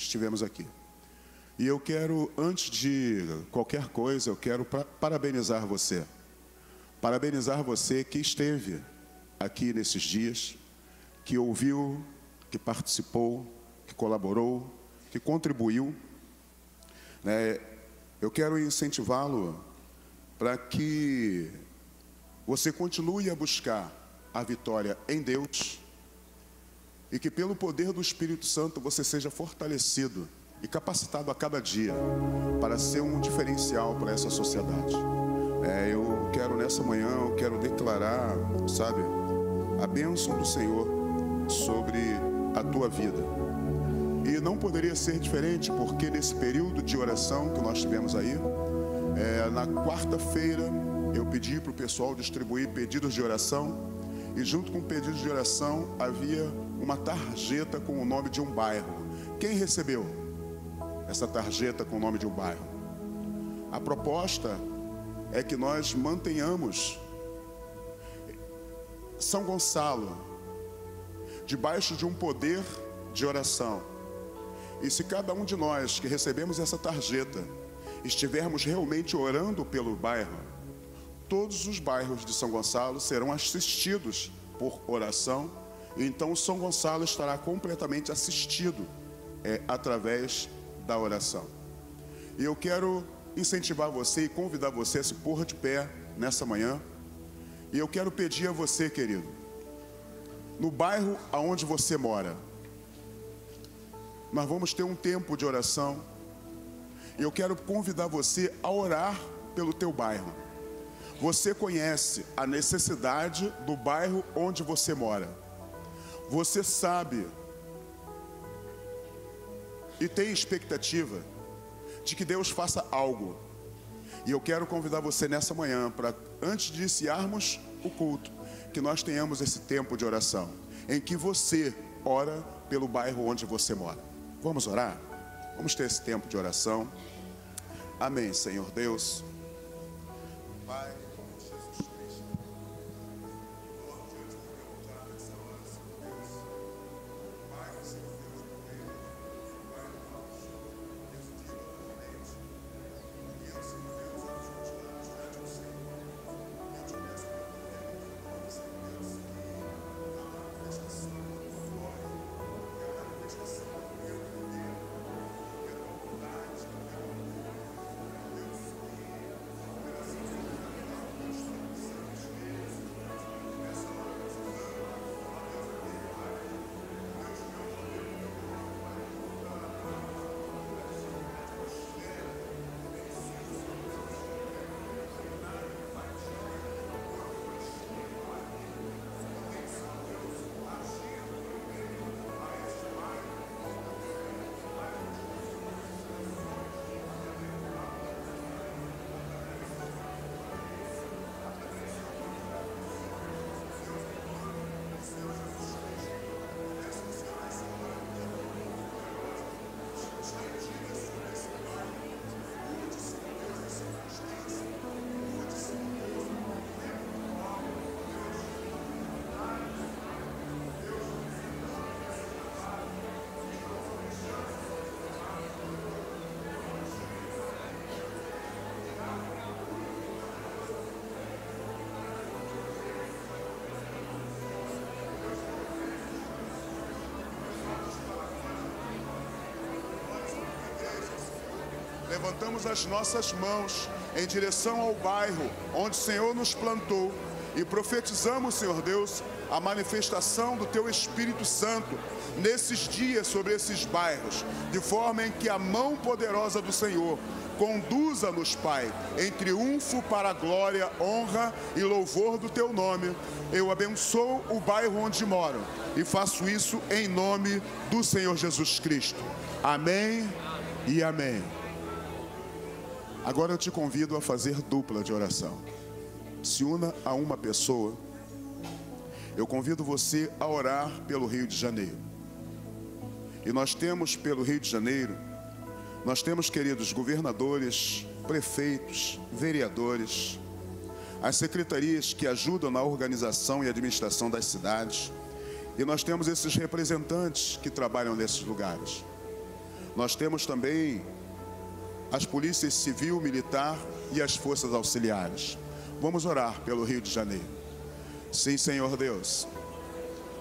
estivemos aqui. E eu quero, antes de qualquer coisa, eu quero parabenizar você. Parabenizar você que esteve aqui nesses dias, que ouviu, que participou, que colaborou, que contribuiu. Eu quero incentivá-lo para que você continue a buscar a vitória em Deus e que pelo poder do Espírito Santo você seja fortalecido e capacitado a cada dia para ser um diferencial para essa sociedade. Eu quero nessa manhã, eu quero declarar, sabe, a bênção do Senhor sobre a tua vida. E não poderia ser diferente, porque nesse período de oração que nós tivemos aí, na quarta-feira, eu pedi para o pessoal distribuir pedidos de oração, e junto com o pedido de oração havia uma tarjeta com o nome de um bairro. Quem recebeu essa tarjeta com o nome de um bairro? A proposta é que nós mantenhamos São Gonçalo debaixo de um poder de oração. E se cada um de nós que recebemos essa tarjeta estivermos realmente orando pelo bairro, todos os bairros de São Gonçalo serão assistidos por oração. E então São Gonçalo estará completamente assistido através da oração. E eu quero incentivar você e convidar você a se pôr de pé nessa manhã. E eu quero pedir a você, querido, no bairro aonde você mora, nós vamos ter um tempo de oração. E eu quero convidar você a orar pelo teu bairro. Você conhece a necessidade do bairro onde você mora. Você sabe e tem expectativa de que Deus faça algo. E eu quero convidar você nessa manhã para, antes de iniciarmos o culto, que nós tenhamos esse tempo de oração, em que você ora pelo bairro onde você mora. Vamos orar? Vamos ter esse tempo de oração. Amém, Senhor Deus. Pai, Jesus Cristo. Pai, Senhor Deus, Pai, e eu, Senhor Deus, vamos continuar diante do Senhor. Eu te peço perdão, Senhor Deus, que a manifestação da tua glória, que a manifestação do teu poder, que a tua bondade, que a tua Deus, levantamos as nossas mãos em direção ao bairro onde o Senhor nos plantou e profetizamos, Senhor Deus, a manifestação do Teu Espírito Santo nesses dias sobre esses bairros, de forma em que a mão poderosa do Senhor conduza-nos, Pai, em triunfo para a glória, honra e louvor do Teu nome. Eu abençoo o bairro onde moro e faço isso em nome do Senhor Jesus Cristo. Amém e amém. Agora eu te convido a fazer dupla de oração. Se una a uma pessoa. Eu convido você a orar pelo Rio de Janeiro. E nós temos pelo Rio de Janeiro, nós temos, queridos, governadores, prefeitos, vereadores, as secretarias que ajudam na organização e administração das cidades. E nós temos esses representantes que trabalham nesses lugares. Nós temos também as polícias civil, militar e as forças auxiliares. Vamos orar pelo Rio de Janeiro. Sim, Senhor Deus,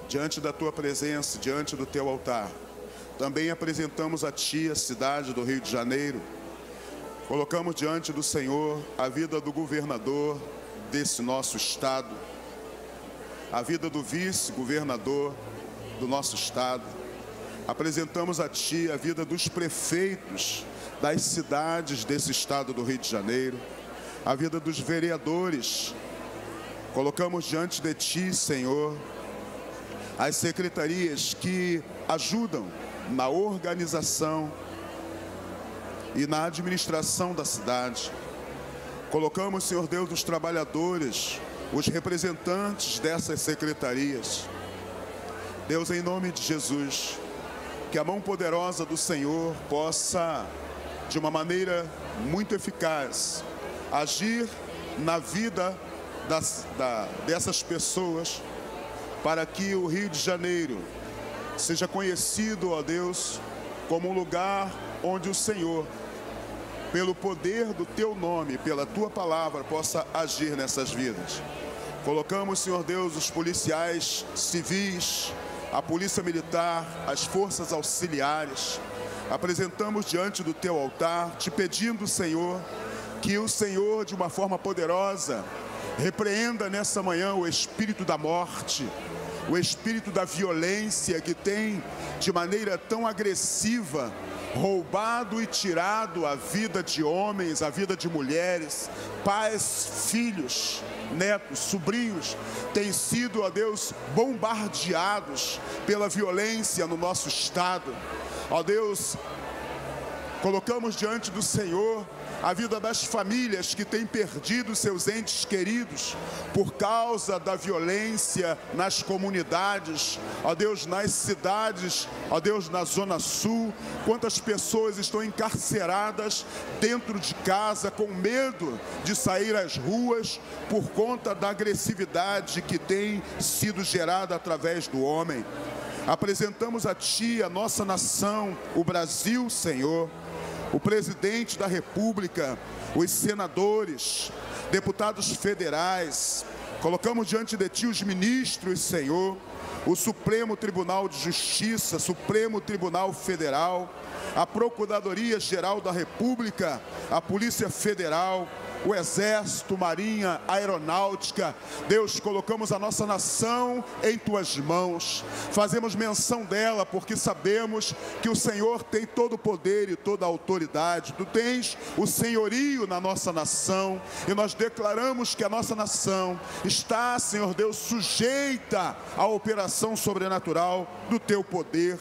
diante da Tua presença, diante do Teu altar, também apresentamos a Ti a cidade do Rio de Janeiro. Colocamos diante do Senhor a vida do governador desse nosso estado, a vida do vice-governador do nosso estado. Apresentamos a Ti a vida dos prefeitos das cidades desse estado do Rio de Janeiro, a vida dos vereadores. Colocamos diante de Ti, Senhor, as secretarias que ajudam na organização e na administração da cidade. Colocamos, Senhor Deus, os trabalhadores, os representantes dessas secretarias. Deus, em nome de Jesus, que a mão poderosa do Senhor possa, de uma maneira muito eficaz, agir na vida dessas pessoas, para que o Rio de Janeiro seja conhecido, ó Deus, como um lugar onde o Senhor, pelo poder do Teu nome, pela Tua palavra, possa agir nessas vidas. Colocamos, Senhor Deus, os policiais civis, a polícia militar, as forças auxiliares. Apresentamos diante do Teu altar, te pedindo, Senhor, que o Senhor, de uma forma poderosa, repreenda nessa manhã o espírito da morte, o espírito da violência que tem, de maneira tão agressiva, roubado e tirado a vida de homens, a vida de mulheres, pais, filhos, netos, sobrinhos, têm sido, ó Deus, bombardeados pela violência no nosso estado. Ó Deus, colocamos diante do Senhor a vida das famílias que têm perdido seus entes queridos por causa da violência nas comunidades, ó Deus, nas cidades, ó Deus, na Zona Sul. Quantas pessoas estão encarceradas dentro de casa com medo de sair às ruas por conta da agressividade que tem sido gerada através do homem. Apresentamos a Ti a nossa nação, o Brasil, Senhor, o presidente da República, os senadores, deputados federais. Colocamos diante de Ti os ministros, Senhor, o Supremo Tribunal de Justiça, Supremo Tribunal Federal, a Procuradoria-Geral da República, a Polícia Federal, o Exército, Marinha, Aeronáutica. Deus, colocamos a nossa nação em Tuas mãos. Fazemos menção dela porque sabemos que o Senhor tem todo o poder e toda a autoridade. Tu tens o senhorio na nossa nação e nós declaramos que a nossa nação está, Senhor Deus, sujeita à operação sobrenatural do Teu poder.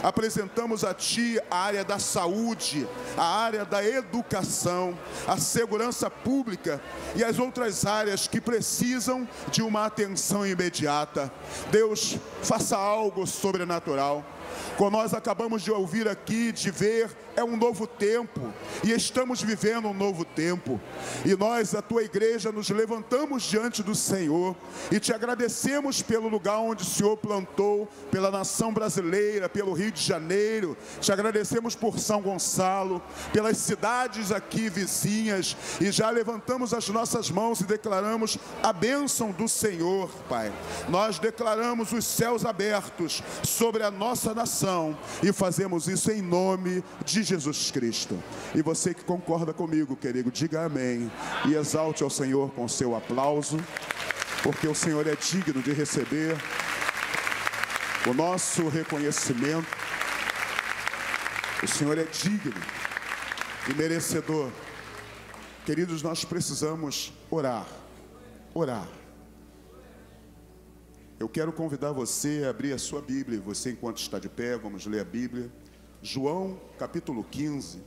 Apresentamos a Ti a área da saúde, a área da educação, a segurança pública e as outras áreas que precisam de uma atenção imediata. Deus, faça algo sobrenatural. Como nós acabamos de ouvir aqui, de ver, é um novo tempo e estamos vivendo um novo tempo. E nós, a Tua igreja, nos levantamos diante do Senhor e Te agradecemos pelo lugar onde o Senhor plantou, pela nação brasileira, pelo Rio de Janeiro. Te agradecemos por São Gonçalo, pelas cidades aqui vizinhas, e já levantamos as nossas mãos e declaramos a bênção do Senhor, Pai. Nós declaramos os céus abertos sobre a nossa nação e fazemos isso em nome de Jesus Cristo. E você que concorda comigo, querido, diga amém e exalte ao Senhor com seu aplauso, porque o Senhor é digno de receber o nosso reconhecimento. O Senhor é digno e merecedor. Queridos, nós precisamos orar. Eu quero convidar você a abrir a sua Bíblia. Você, enquanto está de pé, vamos ler a Bíblia. João, capítulo 15.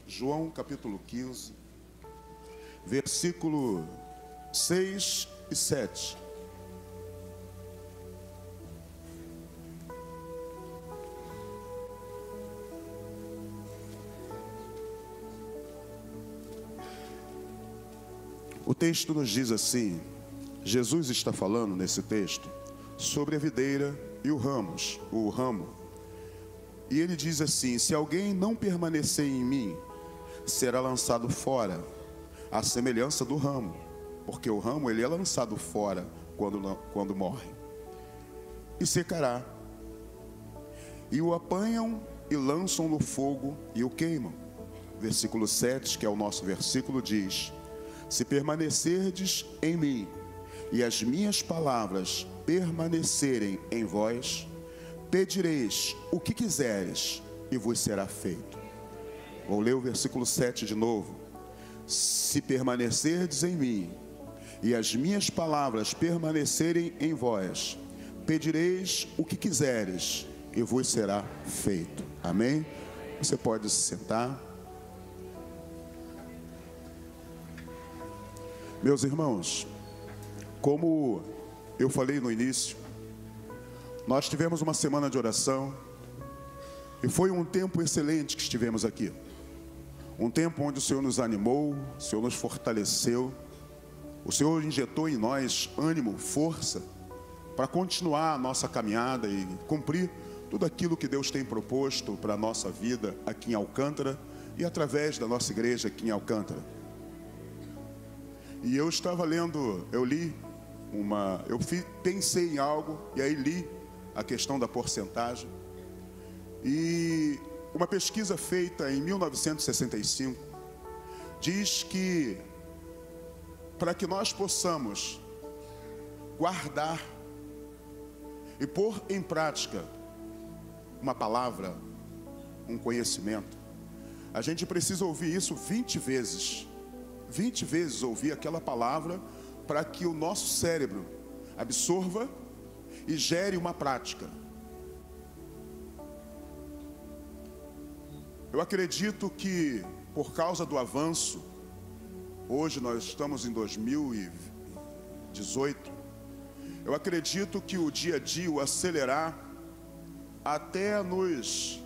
João, capítulo 15, versículo 6 e 7. O texto nos diz assim, Jesus está falando nesse texto sobre a videira e o ramo. E ele diz assim: se alguém não permanecer em mim, será lançado fora, à semelhança do ramo, porque o ramo ele é lançado fora quando morre, e secará. E o apanham e lançam no fogo e o queimam. Versículo 7, que é o nosso versículo, diz: se permanecerdes em mim e as minhas palavras permanecerem em vós, pedireis o que quiseres e vos será feito. Vou ler o versículo 7 de novo. Se permanecerdes em mim e as minhas palavras permanecerem em vós, pedireis o que quiseres e vos será feito. Amém? Você pode se sentar. Meus irmãos, como eu falei no início, nós tivemos uma semana de oração e foi um tempo excelente que estivemos aqui. Um tempo onde o Senhor nos animou, o Senhor nos fortaleceu, o Senhor injetou em nós ânimo, força, para continuar a nossa caminhada e cumprir tudo aquilo que Deus tem proposto para a nossa vida aqui em Alcântara e através da nossa igreja aqui em Alcântara. E eu estava lendo, pensei em algo e aí li a questão da porcentagem. E uma pesquisa feita em 1965 diz que para que nós possamos guardar e pôr em prática uma palavra, um conhecimento, a gente precisa ouvir isso 20 vezes. 20 vezes ouvir aquela palavra para que o nosso cérebro absorva e gere uma prática. Eu acredito que por causa do avanço, hoje nós estamos em 2018, eu acredito que o dia a dia, o acelerar, até nos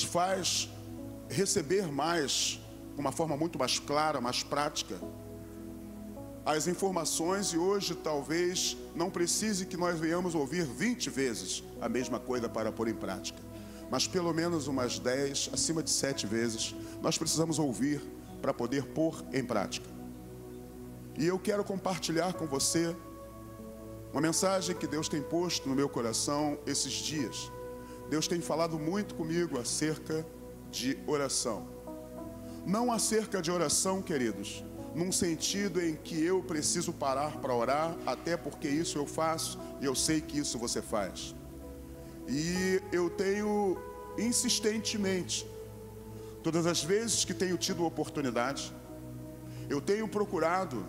faz receber mais, de uma forma muito mais clara, mais prática, as informações, e hoje talvez não precise que nós venhamos ouvir 20 vezes a mesma coisa para pôr em prática, mas pelo menos umas 10, acima de 7 vezes, nós precisamos ouvir para poder pôr em prática. E eu quero compartilhar com você uma mensagem que Deus tem posto no meu coração esses dias. Deus tem falado muito comigo acerca de oração. Não acerca de oração, queridos, num sentido em que eu preciso parar para orar, até porque isso eu faço e eu sei que isso você faz. E eu tenho insistentemente, todas as vezes que tenho tido oportunidade, eu tenho procurado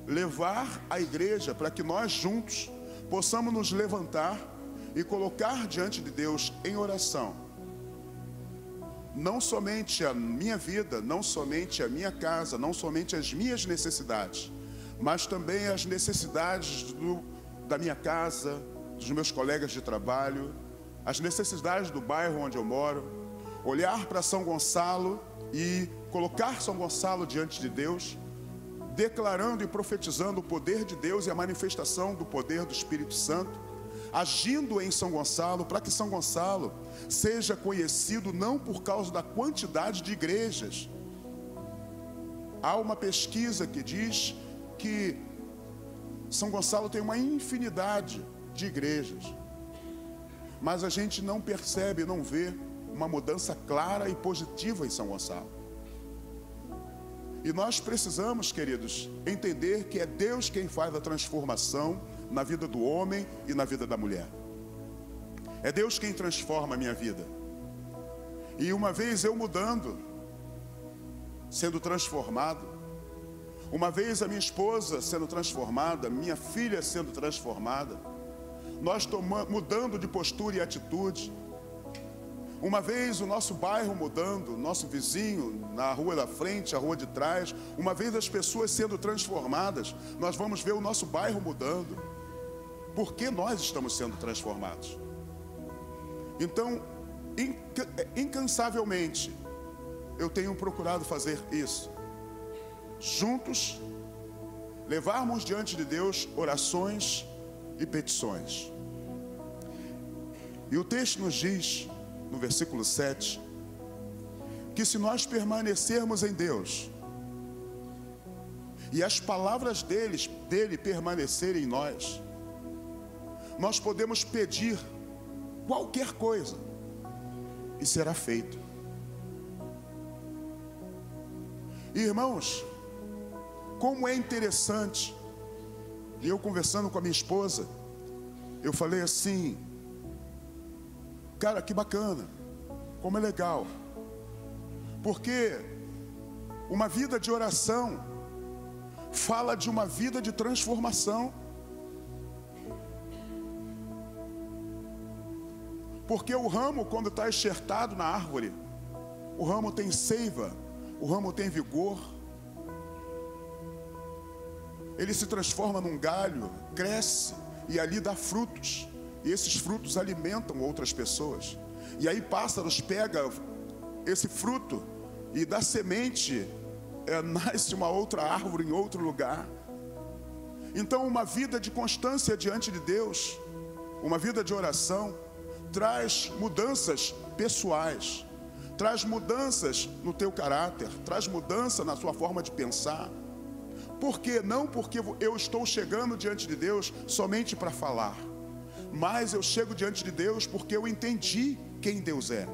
levar a igreja para que nós juntos possamos nos levantar e colocar diante de Deus em oração, não somente a minha vida, não somente a minha casa, não somente as minhas necessidades, mas também as necessidades da minha casa, dos meus colegas de trabalho, as necessidades do bairro onde eu moro, olhar para São Gonçalo e colocar São Gonçalo diante de Deus, declarando e profetizando o poder de Deus e a manifestação do poder do Espírito Santo, agindo em São Gonçalo, para que São Gonçalo seja conhecido não por causa da quantidade de igrejas. Há uma pesquisa que diz que São Gonçalo tem uma infinidade de igrejas, mas a gente não percebe, não vê uma mudança clara e positiva em São Gonçalo. E nós precisamos, queridos, entender que é Deus quem faz a transformação na vida do homem e na vida da mulher. É Deus quem transforma a minha vida. E uma vez eu mudando, sendo transformado, uma vez a minha esposa sendo transformada, minha filha sendo transformada, nós mudando de postura e atitude, uma vez o nosso bairro mudando, nosso vizinho na rua da frente, a rua de trás, uma vez as pessoas sendo transformadas, nós vamos ver o nosso bairro mudando. Porque nós estamos sendo transformados. Então, incansavelmente, eu tenho procurado fazer isso. Juntos, levarmos diante de Deus orações e petições. E o texto nos diz, no versículo 7, que se nós permanecermos em Deus e as palavras dele permanecerem em nós, nós podemos pedir qualquer coisa e será feito. Irmãos, como é interessante, e eu conversando com a minha esposa, eu falei assim: cara, que bacana, como é legal, porque uma vida de oração fala de uma vida de transformação. Porque o ramo, quando está enxertado na árvore, o ramo tem seiva, o ramo tem vigor, ele se transforma num galho, cresce e ali dá frutos, e esses frutos alimentam outras pessoas. E aí pássaros pegam esse fruto e da semente nasce uma outra árvore em outro lugar. Então uma vida de constância diante de Deus, uma vida de oração, traz mudanças pessoais, traz mudanças no teu caráter, traz mudança na sua forma de pensar. Por quê? Não porque eu estou chegando diante de Deus somente para falar, mas eu chego diante de Deus porque eu entendi quem Deus é.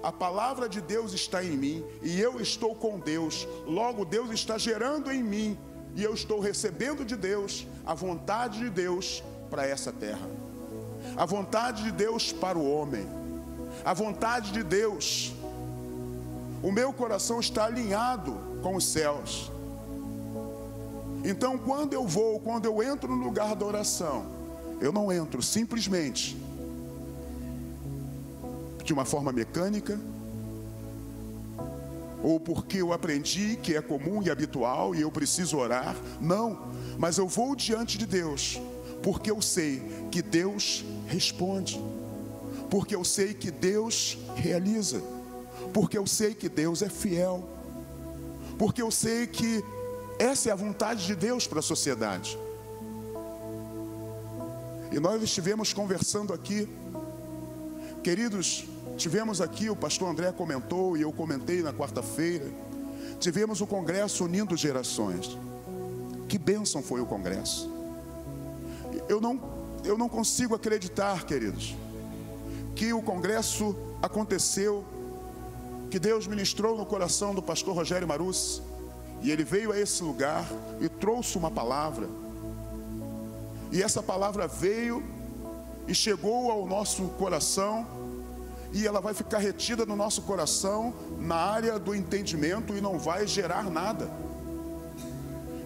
A palavra de Deus está em mim e eu estou com Deus, logo Deus está gerando em mim e eu estou recebendo de Deus a vontade de Deus para essa terra, a vontade de Deus para o homem, a vontade de Deus. O meu coração está alinhado com os céus. Então quando eu entro no lugar da oração, eu não entro simplesmente de uma forma mecânica, ou porque eu aprendi que é comum e habitual e eu preciso orar. Não, mas eu vou diante de Deus porque eu sei que Deus responde, porque eu sei que Deus realiza, porque eu sei que Deus é fiel, porque eu sei que essa é a vontade de Deus para a sociedade. E nós estivemos conversando aqui, queridos, tivemos aqui, o pastor André comentou e eu comentei na quarta-feira, tivemos o congresso Unindo Gerações. Que bênção foi o congresso. Eu não consigo acreditar, queridos, que o congresso aconteceu, que Deus ministrou no coração do pastor Rogério Marussi, e ele veio a esse lugar e trouxe uma palavra, e essa palavra veio e chegou ao nosso coração, e ela vai ficar retida no nosso coração, na área do entendimento, e não vai gerar nada.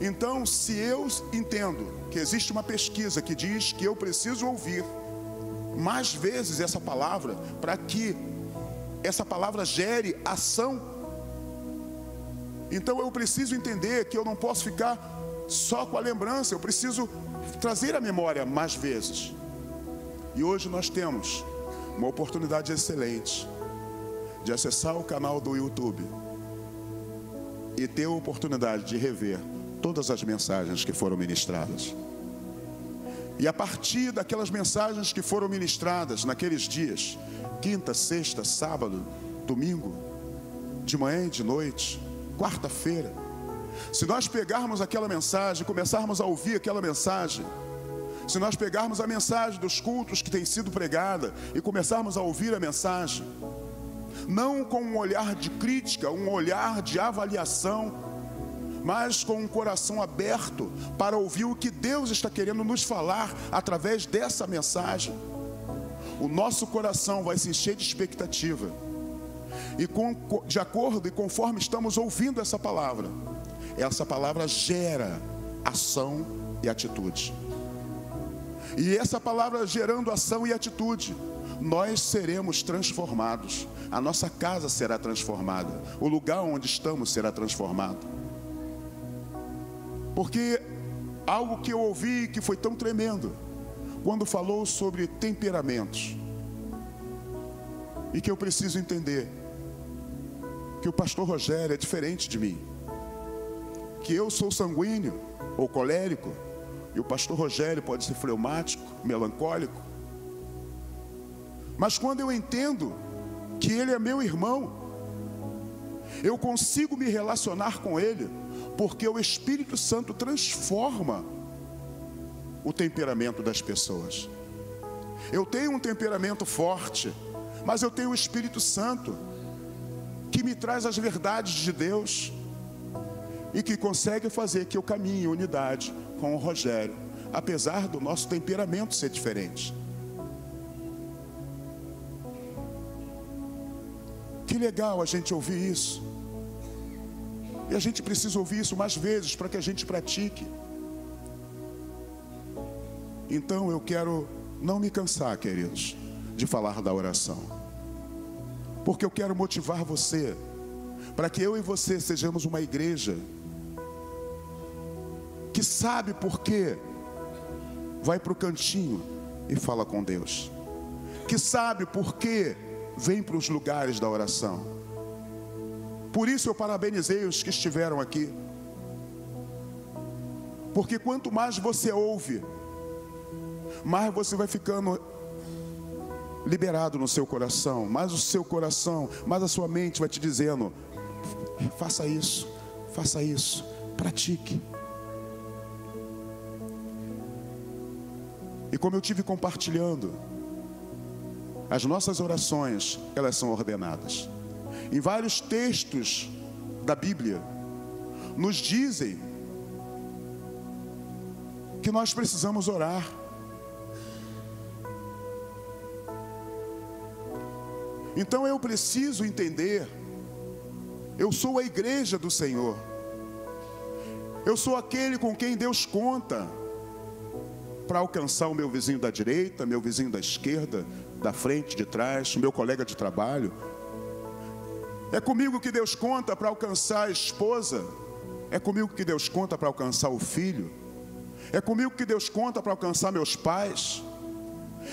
Então, se eu entendo que existe uma pesquisa que diz que eu preciso ouvir mais vezes essa palavra, para que essa palavra gere ação, então eu preciso entender que eu não posso ficar só com a lembrança, eu preciso trazer a memória mais vezes. E hoje nós temos uma oportunidade excelente de acessar o canal do YouTube e ter a oportunidade de rever todas as mensagens que foram ministradas. E a partir daquelas mensagens que foram ministradas naqueles dias, quinta, sexta, sábado, domingo, de manhã e de noite, quarta-feira, se nós pegarmos aquela mensagem, começarmos a ouvir aquela mensagem, se nós pegarmos a mensagem dos cultos que tem sido pregada e começarmos a ouvir a mensagem, não com um olhar de crítica, um olhar de avaliação, mas com um coração aberto para ouvir o que Deus está querendo nos falar através dessa mensagem, o nosso coração vai se encher de expectativa, e de acordo e conforme estamos ouvindo essa palavra gera ação e atitude. E essa palavra gerando ação e atitude, nós seremos transformados, a nossa casa será transformada, o lugar onde estamos será transformado. Porque algo que eu ouvi que foi tão tremendo, quando falou sobre temperamentos, e que eu preciso entender, que o pastor Rogério é diferente de mim, que eu sou sanguíneo ou colérico, e o pastor Rogério pode ser fleumático, melancólico. Mas quando eu entendo que ele é meu irmão, eu consigo me relacionar com ele, porque o Espírito Santo transforma o temperamento das pessoas. Eu tenho um temperamento forte, mas eu tenho o Espírito Santo que me traz as verdades de Deus e que consegue fazer que eu caminhe em unidade com o Rogério, apesar do nosso temperamento ser diferente. Que legal a gente ouvir isso. E a gente precisa ouvir isso mais vezes para que a gente pratique. Então eu quero não me cansar, queridos, de falar da oração, porque eu quero motivar você para que eu e você sejamos uma igreja que sabe por quê vai para o cantinho e fala com Deus, que sabe por quê vem para os lugares da oração. Por isso eu parabenizei os que estiveram aqui, porque quanto mais você ouve, mais você vai ficando liberado no seu coração, mais o seu coração, mais a sua mente vai te dizendo: faça isso, pratique. E como eu tive compartilhando, as nossas orações, elas são ordenadas. Em vários textos da Bíblia, nos dizem que nós precisamos orar. Então eu preciso entender, eu sou a igreja do Senhor, eu sou aquele com quem Deus conta para alcançar o meu vizinho da direita, meu vizinho da esquerda, da frente, de trás, o meu colega de trabalho. É comigo que Deus conta para alcançar a esposa, é comigo que Deus conta para alcançar o filho, é comigo que Deus conta para alcançar meus pais,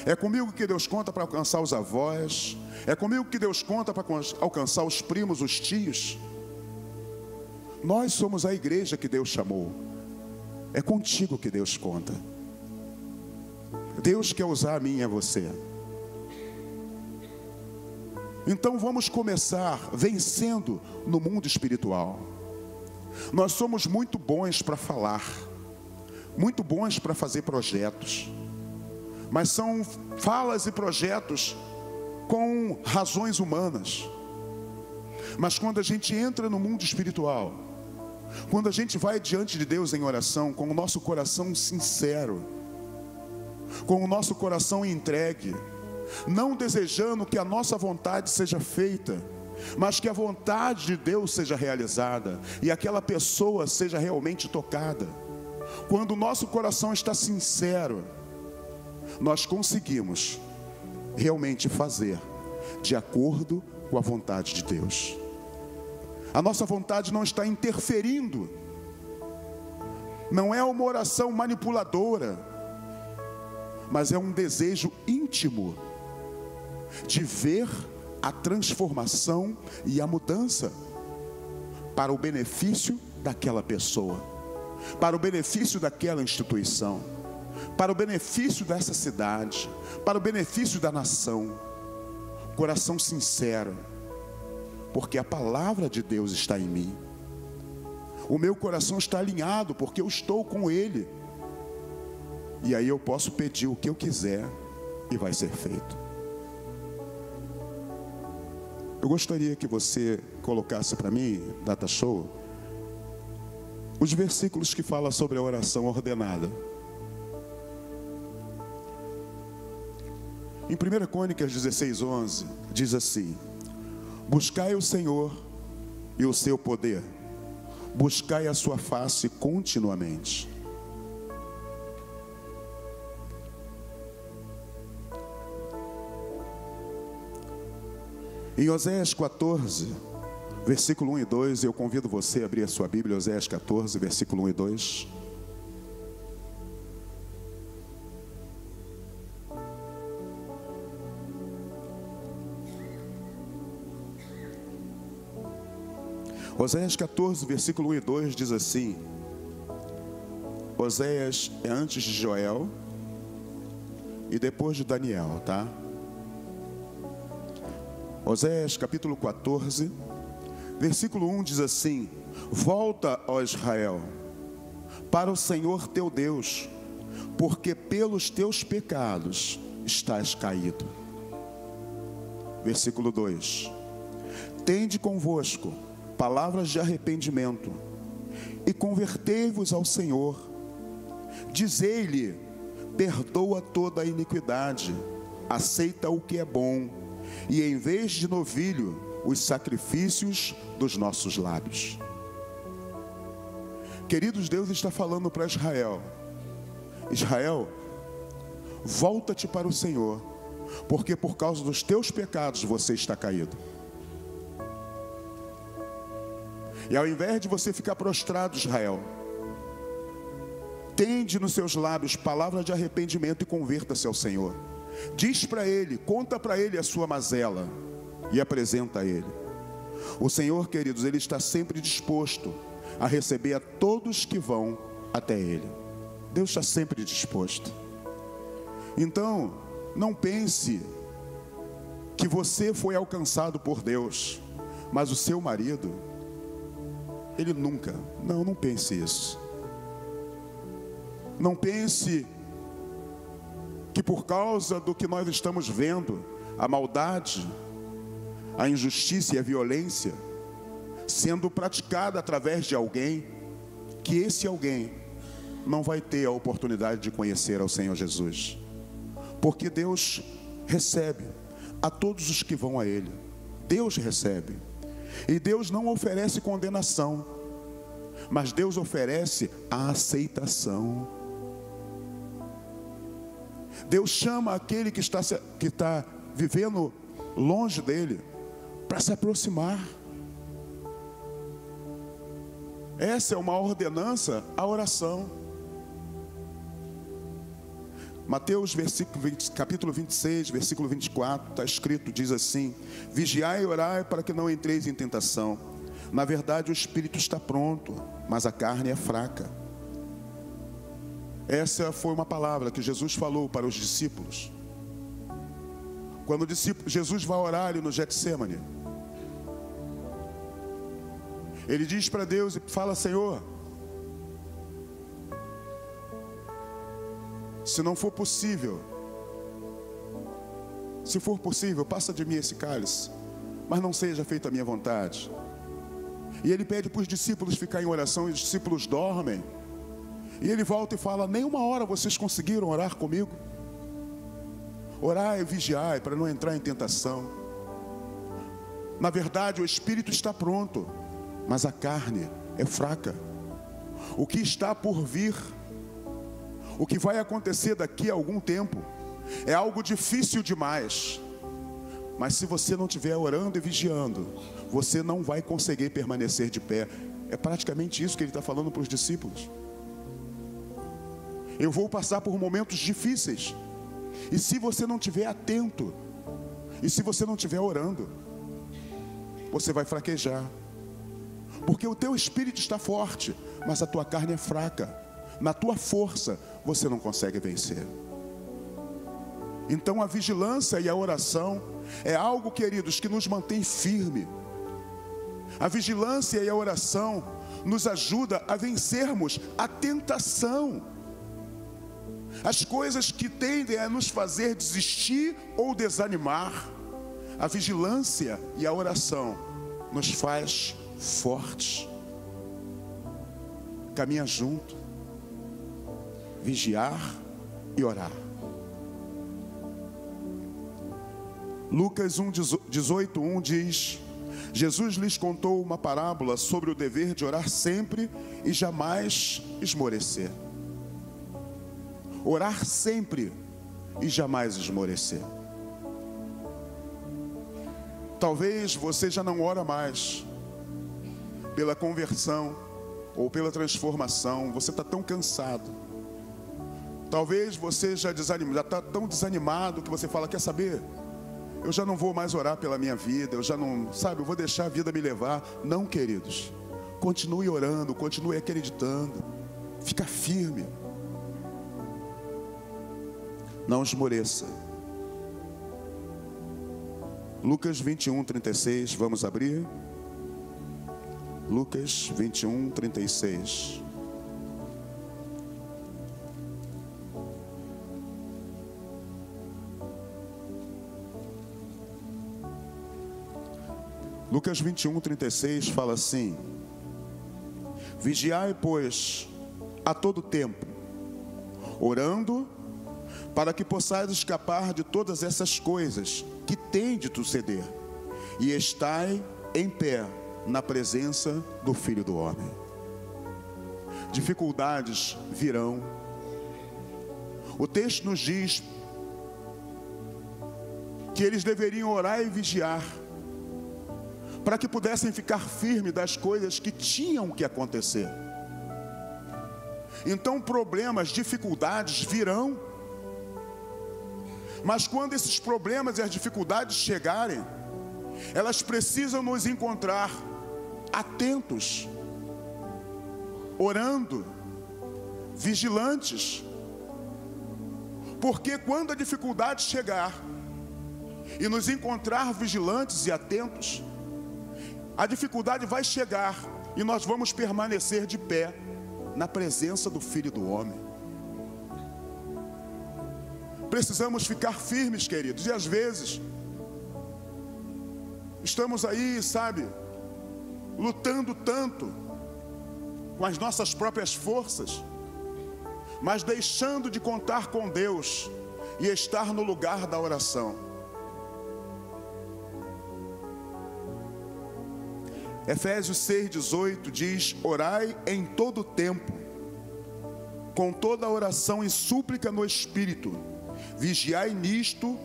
é comigo que Deus conta para alcançar os avós, é comigo que Deus conta para alcançar os primos, os tios. Nós somos a igreja que Deus chamou. É contigo que Deus conta. Deus quer usar a mim e a você. Então vamos começar vencendo no mundo espiritual. Nós somos muito bons para falar, muito bons para fazer projetos, mas são falas e projetos com razões humanas. Mas quando a gente entra no mundo espiritual, quando a gente vai diante de Deus em oração, com o nosso coração sincero, com o nosso coração entregue, não desejando que a nossa vontade seja feita, mas que a vontade de Deus seja realizada e aquela pessoa seja realmente tocada. Quando o nosso coração está sincero, nós conseguimos realmente fazer de acordo com a vontade de Deus. A nossa vontade não está interferindo, não é uma oração manipuladora, mas é um desejo íntimo de ver a transformação e a mudança para o benefício daquela pessoa, para o benefício daquela instituição, para o benefício dessa cidade, para o benefício da nação. Coração sincero, porque a palavra de Deus está em mim. O meu coração está alinhado porque eu estou com Ele. E aí eu posso pedir o que eu quiser e vai ser feito. Eu gostaria que você colocasse para mim, Data Show, os versículos que falam sobre a oração ordenada. Em 1 Crônicas 16:11, diz assim: buscai o Senhor e o seu poder, buscai a sua face continuamente. Em Oséias 14, versículo 1 e 2, eu convido você a abrir a sua Bíblia, Oséias 14, versículo 1 e 2. Oséias 14, versículo 1 e 2 diz assim: Oséias é antes de Joel e depois de Daniel, tá? Oséias capítulo 14, versículo 1 diz assim: volta, ó Israel, para o Senhor teu Deus, porque pelos teus pecados estás caído. Versículo 2: tende convosco palavras de arrependimento e convertei-vos ao Senhor. Dizei-lhe: perdoa toda a iniquidade, aceita o que é bom, e em vez de novilho, os sacrifícios dos nossos lábios. Queridos, Deus está falando para Israel: Israel, volta-te para o Senhor, porque por causa dos teus pecados você está caído. E ao invés de você ficar prostrado, Israel, tende nos seus lábios palavras de arrependimento e converta-se ao Senhor. Diz para Ele, conta para Ele a sua mazela e apresenta a Ele. O Senhor, queridos, Ele está sempre disposto a receber a todos que vão até Ele. Deus está sempre disposto. Então, não pense que você foi alcançado por Deus, mas o seu marido, ele nunca. Não pense isso. Não pense que por causa do que nós estamos vendo, a maldade, a injustiça e a violência sendo praticada através de alguém, que esse alguém não vai ter a oportunidade de conhecer ao Senhor Jesus. Porque Deus recebe a todos os que vão a Ele. Deus recebe. E Deus não oferece condenação, mas Deus oferece a aceitação. Deus chama aquele que está vivendo longe dele para se aproximar. Essa é uma ordenança à oração. Mateus capítulo 26, versículo 24, está escrito, diz assim: vigiai e orai para que não entreis em tentação. Na verdade o espírito está pronto, mas a carne é fraca. Essa foi uma palavra que Jesus falou para os discípulos. Quando Jesus vai orar ali no Getsemane, ele diz para Deus e fala: Senhor, se não for possível, se for possível, passa de mim esse cálice, mas não seja feita a minha vontade. E ele pede para os discípulos ficar em oração, e os discípulos dormem. E ele volta e fala: nem uma hora vocês conseguiram orar comigo? Orai e vigiai para não entrar em tentação. Na verdade o espírito está pronto, mas a carne é fraca. O que está por vir, o que vai acontecer daqui a algum tempo, é algo difícil demais. Mas se você não estiver orando e vigiando, você não vai conseguir permanecer de pé. É praticamente isso que ele está falando para os discípulos. Eu vou passar por momentos difíceis, e se você não estiver atento, e se você não estiver orando, você vai fraquejar. Porque o teu espírito está forte, mas a tua carne é fraca. Na tua força você não consegue vencer. Então a vigilância e a oração é algo, queridos, que nos mantém firme. A vigilância e a oração nos ajuda a vencermos a tentação, as coisas que tendem a nos fazer desistir ou desanimar. A vigilância e a oração nos faz fortes. Caminha junto, vigiar e orar. Lucas 18:1 diz: Jesus lhes contou uma parábola sobre o dever de orar sempre e jamais esmorecer. Orar sempre e jamais esmorecer. Talvez você já não ora mais pela conversão ou pela transformação. Você está tão cansado. Talvez você já está tão desanimado que você fala: quer saber? Eu já não vou mais orar pela minha vida. Eu já não, eu vou deixar a vida me levar. Não, queridos. Continue orando, continue acreditando. Fica firme. Não esmoreça. Lucas 21, 36, vamos abrir? Lucas 21, 36. Lucas 21, 36 fala assim: vigiai, pois, a todo tempo, orando, para que possais escapar de todas essas coisas que têm de suceder, e estai em pé na presença do Filho do Homem. Dificuldades virão. O texto nos diz que eles deveriam orar e vigiar, para que pudessem ficar firmes das coisas que tinham que acontecer. Então problemas, dificuldades virão. Mas quando esses problemas e as dificuldades chegarem, elas precisam nos encontrar atentos, orando, vigilantes. Porque quando a dificuldade chegar e nos encontrar vigilantes e atentos, a dificuldade vai chegar e nós vamos permanecer de pé na presença do Filho do Homem. Precisamos ficar firmes, queridos, e às vezes estamos aí, sabe, lutando tanto com as nossas próprias forças, mas deixando de contar com Deus e estar no lugar da oração. Efésios 6,18 diz: orai em todo tempo, com toda oração e súplica no Espírito, vigiai nisto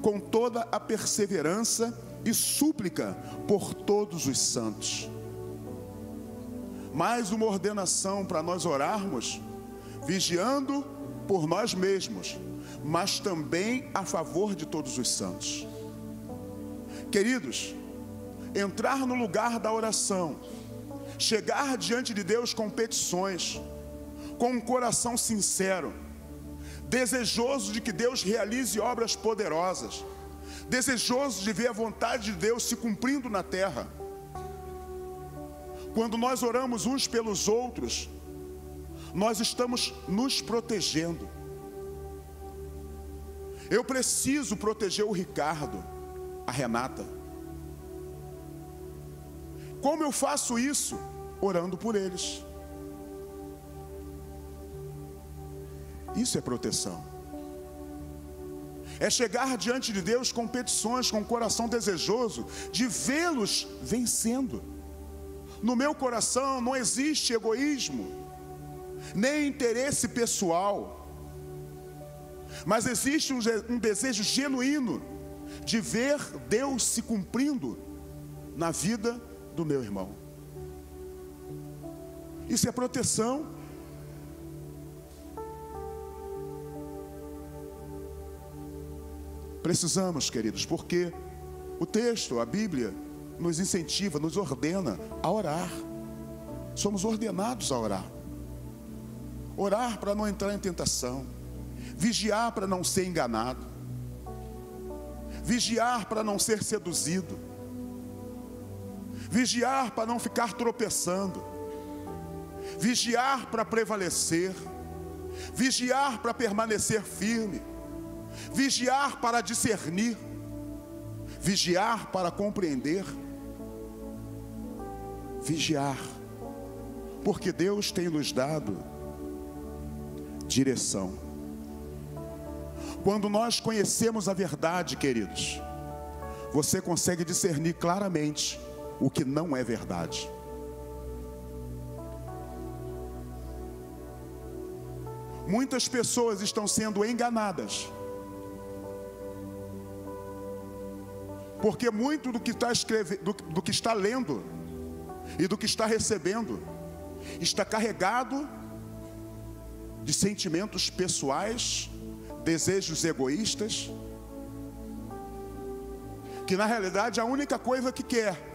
com toda a perseverança e súplica por todos os santos. Mais uma ordenação para nós orarmos, vigiando por nós mesmos, mas também a favor de todos os santos. Queridos, entrar no lugar da oração, chegar diante de Deus com petições, com um coração sincero, desejoso de que Deus realize obras poderosas, desejoso de ver a vontade de Deus se cumprindo na terra. Quando nós oramos uns pelos outros, nós estamos nos protegendo. Eu preciso proteger o Ricardo, a Renata. Como eu faço isso? Orando por eles. Isso é proteção. É chegar diante de Deus com petições, com um coração desejoso de vê-los vencendo. No meu coração não existe egoísmo, nem interesse pessoal, mas existe um desejo genuíno de ver Deus se cumprindo na vida do meu irmão. Isso é proteção. Precisamos, queridos, porque o texto, a Bíblia, nos incentiva, nos ordena a orar. Somos ordenados a orar. Orar para não entrar em tentação, vigiar para não ser enganado, vigiar para não ser seduzido, vigiar para não ficar tropeçando, vigiar para prevalecer, vigiar para permanecer firme, vigiar para discernir, vigiar para compreender, vigiar, porque Deus tem nos dado direção. Quando nós conhecemos a verdade, queridos, você consegue discernir claramente o que não é verdade. Muitas pessoas estão sendo enganadas, porque muito do que está escrevendo, do que está lendo e do que está recebendo, está carregado de sentimentos pessoais, desejos egoístas, que na realidade a única coisa que quer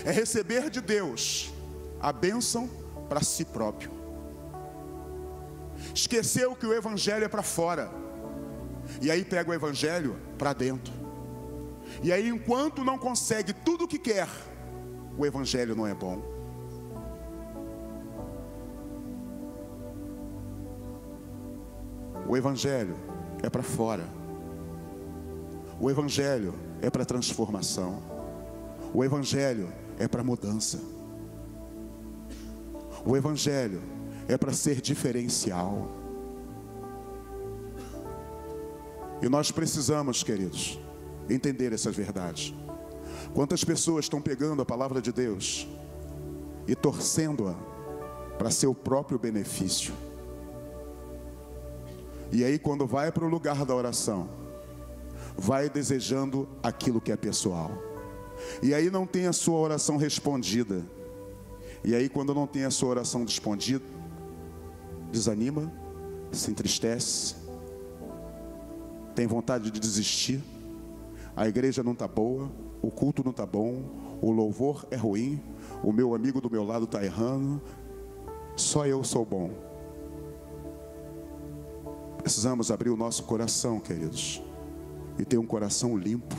é receber de Deus a bênção para si próprio. Esqueceu que o evangelho é para fora. E aí pega o evangelho para dentro. E aí, enquanto não consegue tudo o que quer, o evangelho não é bom. O evangelho é para fora. O evangelho é para transformação. O evangelho é para mudança. O evangelho é para ser diferencial. E nós precisamos, queridos, entender essas verdades. Quantas pessoas estão pegando a palavra de Deus e torcendo-a para seu próprio benefício? E aí, quando vai para o lugar da oração, vai desejando aquilo que é pessoal. E aí não tem a sua oração respondida. E aí, quando não tem a sua oração respondida, desanima, se entristece, tem vontade de desistir. A igreja não está boa, o culto não está bom, o louvor é ruim, o meu amigo do meu lado está errando, só eu sou bom. Precisamos abrir o nosso coração, queridos, e ter um coração limpo,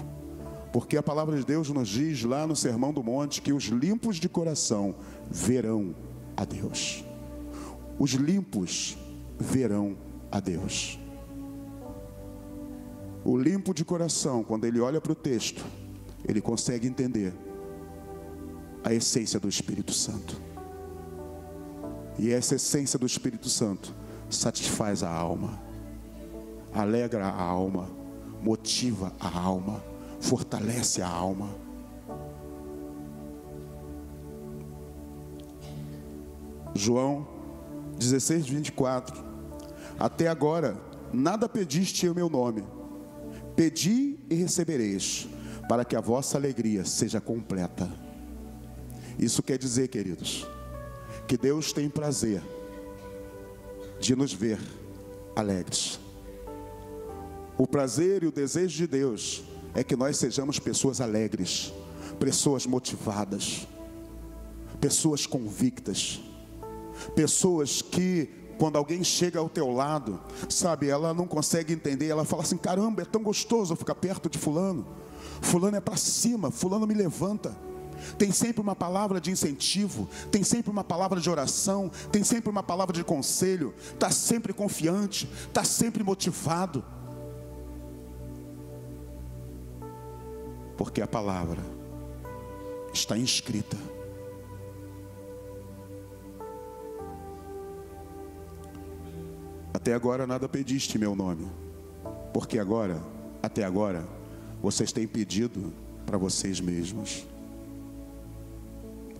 porque a palavra de Deus nos diz lá no Sermão do Monte que os limpos de coração verão a Deus. Os limpos verão a Deus. O limpo de coração, quando ele olha para o texto, ele consegue entender a essência do Espírito Santo. E essa essência do Espírito Santo satisfaz a alma, alegra a alma, motiva a alma, fortalece a alma. João 16, 24. Até agora nada pediste em meu nome. Pedi e recebereis, para que a vossa alegria seja completa. Isso quer dizer, queridos, que Deus tem prazer de nos ver alegres. O prazer e o desejo de Deus é que nós sejamos pessoas alegres, pessoas motivadas, pessoas convictas, pessoas que, quando alguém chega ao teu lado, sabe, ela não consegue entender, ela fala assim: caramba, é tão gostoso eu ficar perto de fulano. Fulano é para cima, fulano me levanta. Tem sempre uma palavra de incentivo, tem sempre uma palavra de oração, tem sempre uma palavra de conselho, está sempre confiante, está sempre motivado. Porque a palavra está inscrita. Até agora nada pediste em meu nome, porque até agora, vocês têm pedido para vocês mesmos.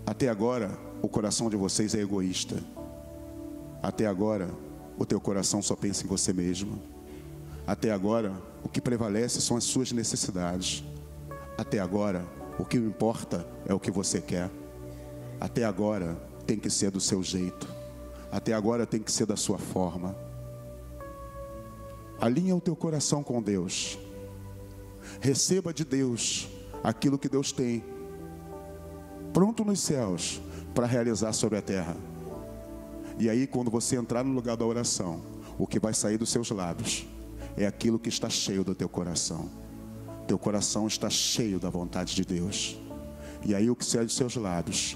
Até agora, o coração de vocês é egoísta. Até agora, o teu coração só pensa em você mesmo. Até agora, o que prevalece são as suas necessidades. Até agora, o que importa é o que você quer. Até agora, tem que ser do seu jeito. Até agora, tem que ser da sua forma. Alinha o teu coração com Deus. Receba de Deus aquilo que Deus tem pronto nos céus para realizar sobre a terra. E aí, quando você entrar no lugar da oração, o que vai sair dos seus lábios é aquilo que está cheio do teu coração. Teu coração está cheio da vontade de Deus. E aí o que sai dos seus lábios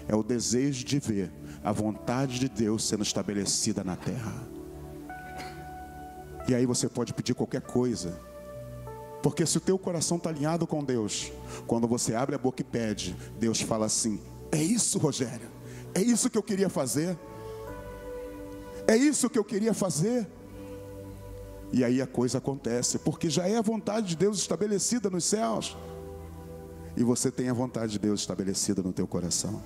é o desejo de ver a vontade de Deus sendo estabelecida na terra. E aí você pode pedir qualquer coisa, porque se o teu coração está alinhado com Deus, quando você abre a boca e pede, Deus fala assim: é isso, Rogério, é isso que eu queria fazer, é isso que eu queria fazer. E aí a coisa acontece, porque já é a vontade de Deus estabelecida nos céus, e você tem a vontade de Deus estabelecida no teu coração.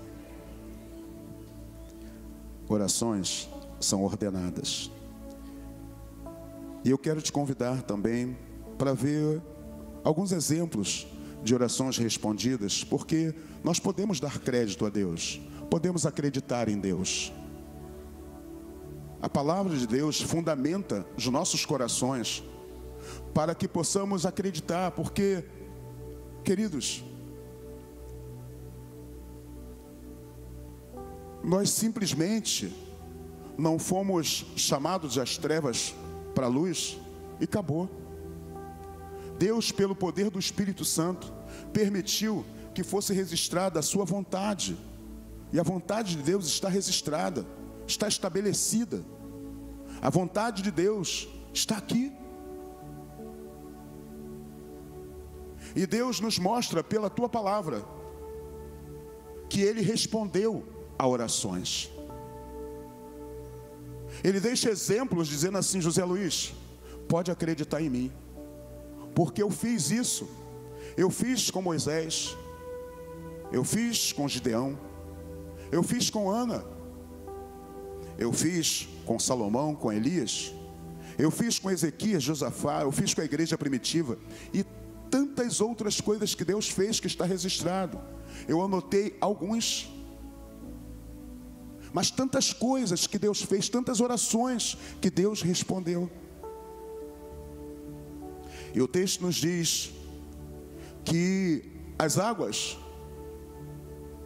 Orações são ordenadas. E eu quero te convidar também para ver alguns exemplos de orações respondidas, porque nós podemos dar crédito a Deus, podemos acreditar em Deus. A palavra de Deus fundamenta os nossos corações para que possamos acreditar, porque, queridos, nós simplesmente não fomos chamados das trevas para a luz e acabou. Deus, pelo poder do Espírito Santo, permitiu que fosse registrada a sua vontade. E a vontade de Deus está registrada, está estabelecida. A vontade de Deus está aqui. E Deus nos mostra pela tua palavra que Ele respondeu a orações. Ele deixa exemplos dizendo assim: José Luiz, pode acreditar em mim, porque eu fiz isso. Eu fiz com Moisés, eu fiz com Gideão, eu fiz com Ana, eu fiz com Salomão, com Elias, eu fiz com Ezequias, Josafá, eu fiz com a igreja primitiva e tantas outras coisas que Deus fez que está registrado. Eu anotei alguns, mas tantas coisas que Deus fez, tantas orações que Deus respondeu. E o texto nos diz que as águas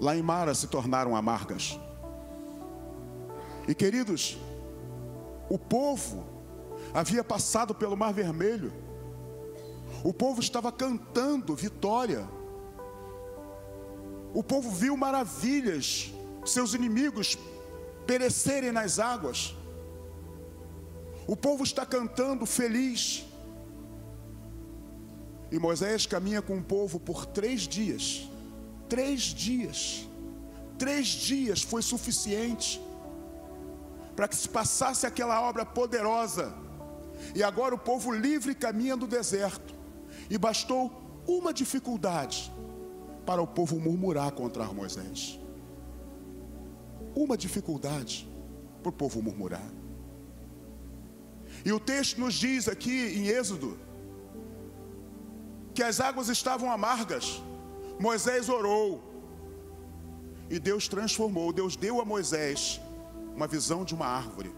lá em Mara se tornaram amargas. E queridos, o povo havia passado pelo Mar Vermelho. O povo estava cantando vitória. O povo viu maravilhas, seus inimigos perecerem nas águas. O povo está cantando feliz. E Moisés caminha com o povo por 3 dias. 3 dias. 3 dias foi suficiente para que se passasse aquela obra poderosa. E agora o povo livre caminha no deserto. E bastou uma dificuldade para o povo murmurar contra Moisés. Uma dificuldade para o povo murmurar. E o texto nos diz aqui em Êxodo que as águas estavam amargas. Moisés orou e Deus transformou. Deus deu a Moisés uma visão de uma árvore.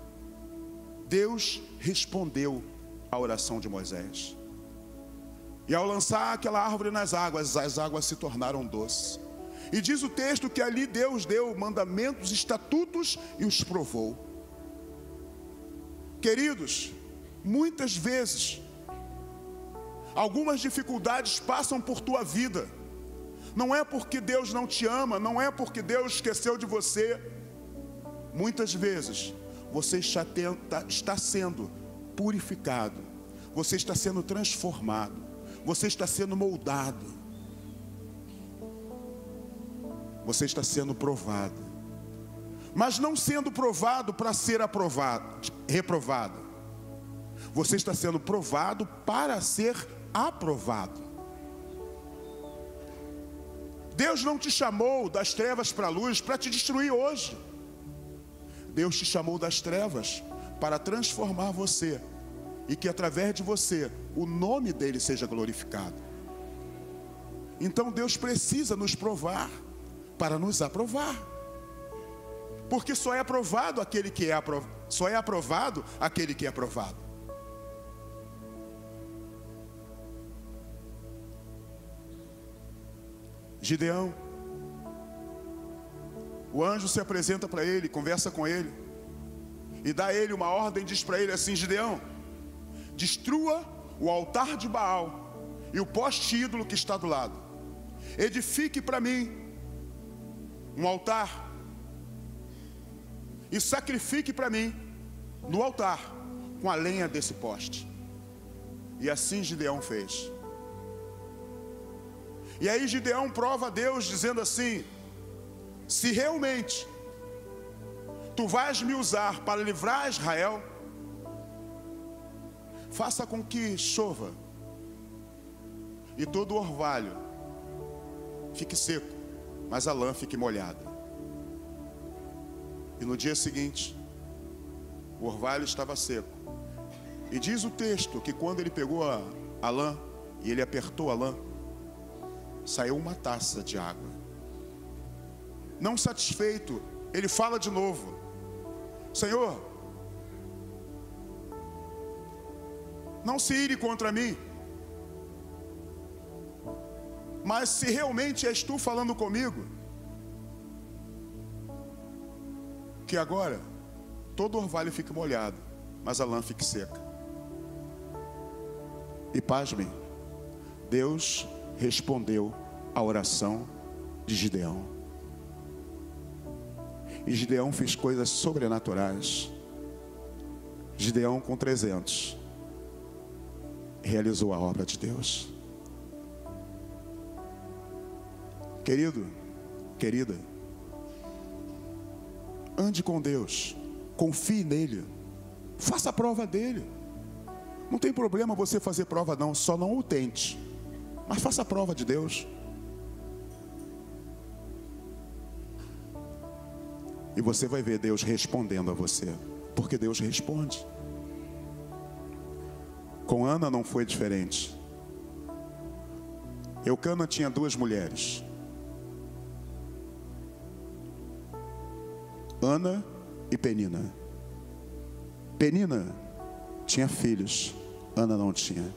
Deus respondeu à oração de Moisés. E ao lançar aquela árvore nas águas, as águas se tornaram doces. E diz o texto que ali Deus deu mandamentos, estatutos e os provou. Queridos, muitas vezes algumas dificuldades passam por tua vida. Não é porque Deus não te ama, não é porque Deus esqueceu de você. Muitas vezes você está sendo purificado, você está sendo transformado, você está sendo moldado, você está sendo provado. Mas não sendo provado para ser reprovado. Você está sendo provado para ser aprovado. Deus não te chamou das trevas para a luz para te destruir hoje. Deus te chamou das trevas para transformar você, e que através de você o nome dele seja glorificado. Então Deus precisa nos provar para nos aprovar, porque só é aprovado aquele que é aprovado, só é aprovado aquele que é aprovado. Gideão, o anjo se apresenta para ele, conversa com ele e dá a ele uma ordem, diz para ele assim: Gideão, destrua o altar de Baal e o poste ídolo que está do lado. Edifique para mim um altar e sacrifique para mim no altar com a lenha desse poste. E assim Gideão fez. E aí Gideão prova a Deus dizendo assim: se realmente tu vais me usar para livrar Israel, faça com que chova e todo o orvalho fique seco, mas a lã fique molhada. E no dia seguinte o orvalho estava seco. E diz o texto que quando ele pegou a lã e ele apertou a lã, saiu uma taça de água. Não satisfeito, ele fala de novo: Senhor, não se ire contra mim, mas se realmente és tu falando comigo, que agora todo orvalho fique molhado, mas a lã fique seca. E pasmem, Deus respondeu à oração de Gideão. E Gideão fez coisas sobrenaturais. Gideão, com 300, realizou a obra de Deus. Querido, querida, ande com Deus, confie nele, faça a prova dele. Não tem problema você fazer prova não, só não o tente, mas faça a prova de Deus. E você vai ver Deus respondendo a você, porque Deus responde. Com Ana não foi diferente. Eucana tinha 2 mulheres, Ana e Penina. Penina tinha filhos, Ana não tinha.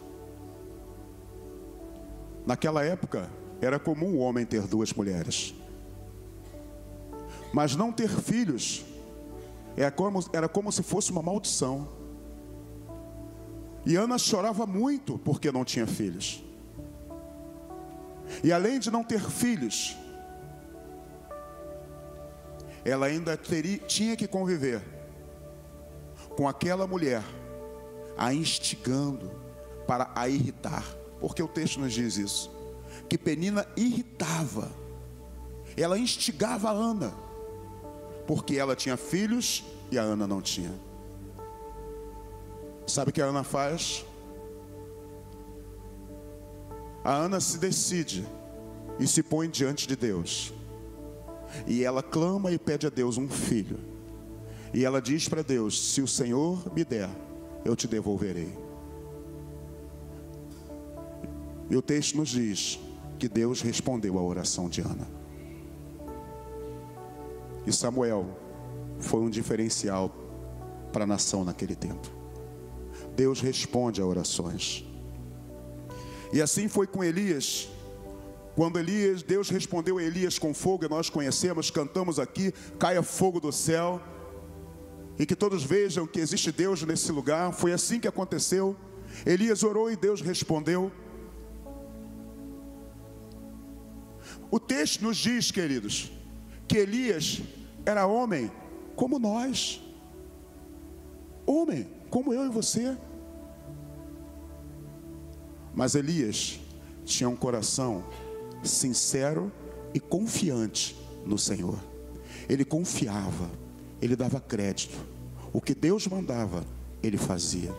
Naquela época era comum o homem ter 2 mulheres, mas não ter filhos era como se fosse uma maldição. E Ana chorava muito porque não tinha filhos. E além de não ter filhos, ela ainda tinha que conviver com aquela mulher, a instigando para a irritar. Porque o texto nos diz isso, que Penina irritava, ela instigava a Ana, porque ela tinha filhos e a Ana não tinha. Sabe o que a Ana faz? A Ana se decide e se põe diante de Deus. E ela clama e pede a Deus um filho. E ela diz para Deus: se o Senhor me der, eu te devolverei. E o texto nos diz que Deus respondeu à oração de Ana. E Samuel foi um diferencial para a nação naquele tempo. Deus responde a orações. E assim foi com Elias. Quando Deus respondeu a Elias com fogo, e nós conhecemos, cantamos aqui: caia fogo do céu, e que todos vejam que existe Deus nesse lugar. Foi assim que aconteceu. Elias orou e Deus respondeu. O texto nos diz, queridos, que Elias era homem como nós, homem como eu e você. Mas Elias tinha um coração sincero e confiante no Senhor. Ele confiava, ele dava crédito. O que Deus mandava, ele fazia.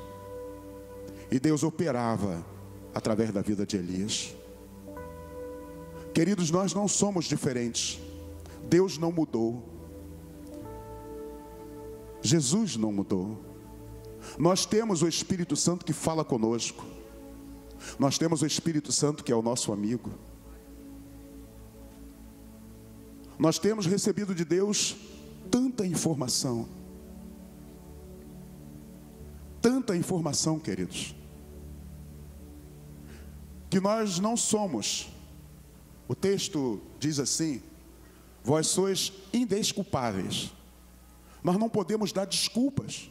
E Deus operava através da vida de Elias. Queridos, nós não somos diferentes. Deus não mudou. Jesus não mudou. Nós temos o Espírito Santo que fala conosco. Nós temos o Espírito Santo que é o nosso amigo. Nós temos recebido de Deus tanta informação, queridos, que nós não somos. O texto diz assim: vós sois indesculpáveis. Nós não podemos dar desculpas,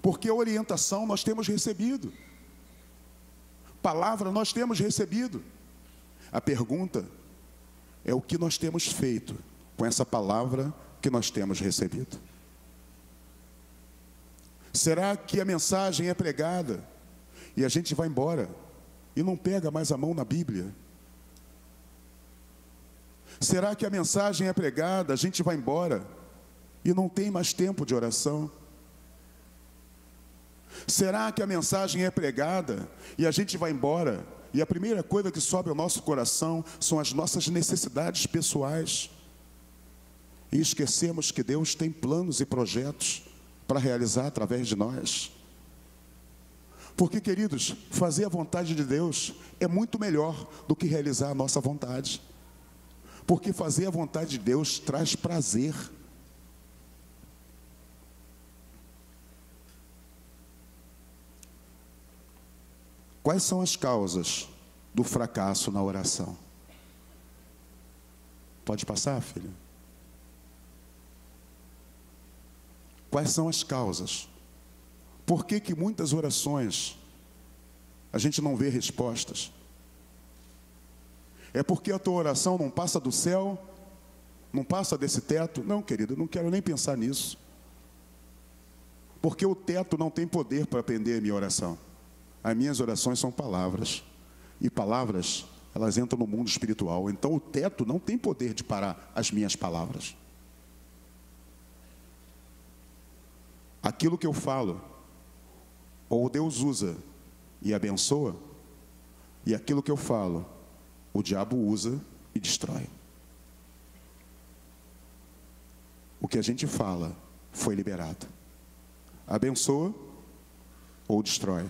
porque a orientação nós temos recebido, palavra nós temos recebido. A pergunta é o que nós temos feito com essa palavra que nós temos recebido. Será que a mensagem é pregada e a gente vai embora e não pega mais a mão na Bíblia? Será que a mensagem é pregada, a gente vai embora e não tem mais tempo de oração? Será que a mensagem é pregada e a gente vai embora e a primeira coisa que sobe ao nosso coração são as nossas necessidades pessoais, e esquecemos que Deus tem planos e projetos para realizar através de nós? Porque, queridos, fazer a vontade de Deus é muito melhor do que realizar a nossa vontade. Porque fazer a vontade de Deus traz prazer. Quais são as causas do fracasso na oração? Pode passar, filho? Quais são as causas? Por que que muitas orações a gente não vê respostas? É porque a tua oração não passa do céu? Não passa desse teto? Não, querido, eu não quero nem pensar nisso. Porque o teto não tem poder para prender a minha oração. As minhas orações são palavras. E palavras, elas entram no mundo espiritual. Então o teto não tem poder de parar as minhas palavras. Aquilo que eu falo, ou Deus usa e abençoa, e aquilo que eu falo, o diabo usa e destrói. O que a gente fala foi liberado. Abençoa ou destrói.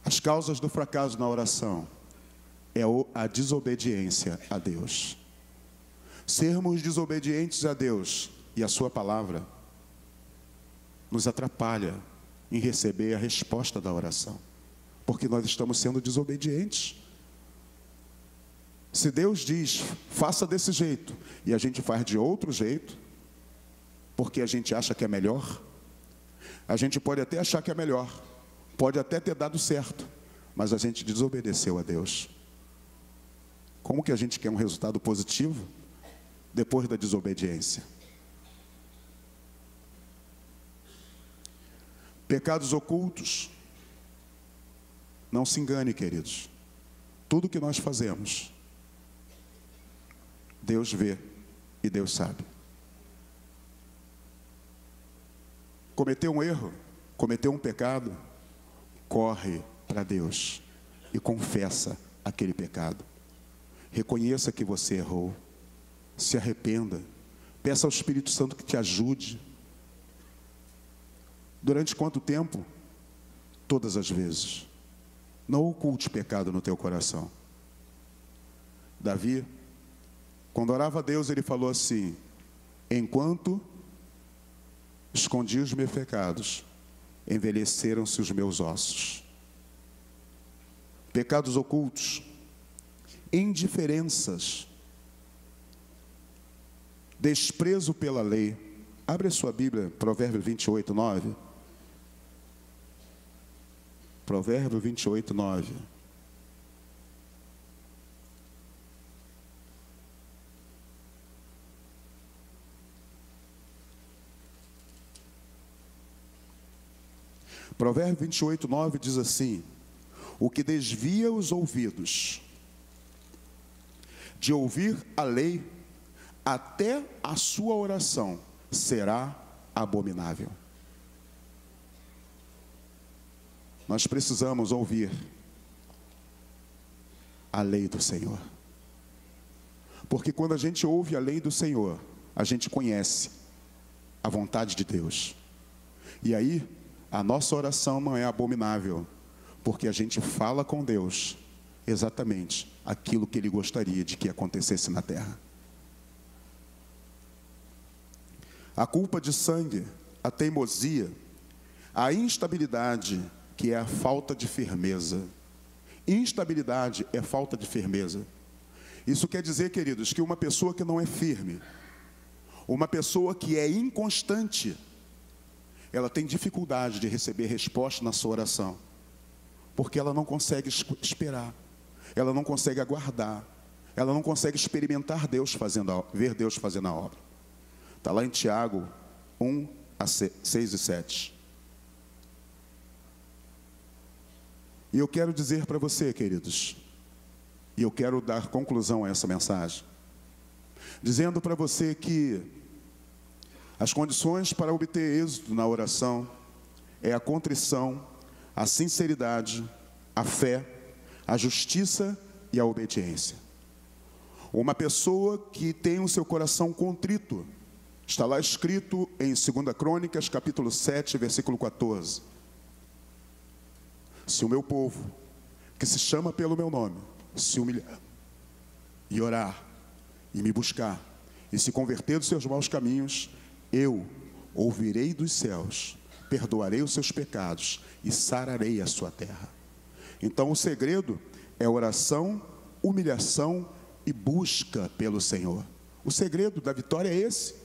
As causas do fracasso na oração é a desobediência a Deus. Sermos desobedientes a Deus e a sua palavra nos atrapalha em receber a resposta da oração, porque nós estamos sendo desobedientes. Se Deus diz, faça desse jeito, e a gente faz de outro jeito, porque a gente acha que é melhor, a gente pode até achar que é melhor, pode até ter dado certo, mas a gente desobedeceu a Deus. Como que a gente quer um resultado positivo depois da desobediência? Pecados ocultos. Não se engane, queridos. Tudo que nós fazemos, Deus vê e Deus sabe. Cometeu um erro, cometeu um pecado, corre para Deus e confessa aquele pecado. Reconheça que você errou, se arrependa, peça ao Espírito Santo que te ajude. Durante quanto tempo? Todas as vezes. Não oculte pecado no teu coração. Davi, quando orava a Deus, ele falou assim: enquanto escondi os meus pecados, envelheceram-se os meus ossos. Pecados ocultos, indiferenças, desprezo pela lei. Abre a sua Bíblia, Provérbios 28, 9. Provérbios 28, 9. Provérbios 28, 9 diz assim: o que desvia os ouvidos de ouvir a lei, até a sua oração será abominável. Nós precisamos ouvir a lei do Senhor. Porque quando a gente ouve a lei do Senhor, a gente conhece a vontade de Deus. E aí, a nossa oração não é abominável, porque a gente fala com Deus exatamente aquilo que Ele gostaria de que acontecesse na terra. A culpa de sangue, a teimosia, a instabilidade, que é a falta de firmeza. Instabilidade é falta de firmeza. Isso quer dizer, queridos, que uma pessoa que não é firme, uma pessoa que é inconstante, ela tem dificuldade de receber resposta na sua oração, porque ela não consegue esperar, ela não consegue aguardar, ela não consegue experimentar Deus ver Deus fazendo a obra. Está lá em Tiago 1, 6 e 7. E eu quero dizer para você, queridos, e eu quero dar conclusão a essa mensagem, dizendo para você que as condições para obter êxito na oração é a contrição, a sinceridade, a fé, a justiça e a obediência. Uma pessoa que tem o seu coração contrito, está lá escrito em 2 Crônicas, capítulo 7, versículo 14. Se o meu povo, que se chama pelo meu nome, se humilhar e orar e me buscar e se converter dos seus maus caminhos, eu ouvirei dos céus, perdoarei os seus pecados e sararei a sua terra. Então o segredo é oração, humilhação e busca pelo Senhor. O segredo da vitória é esse: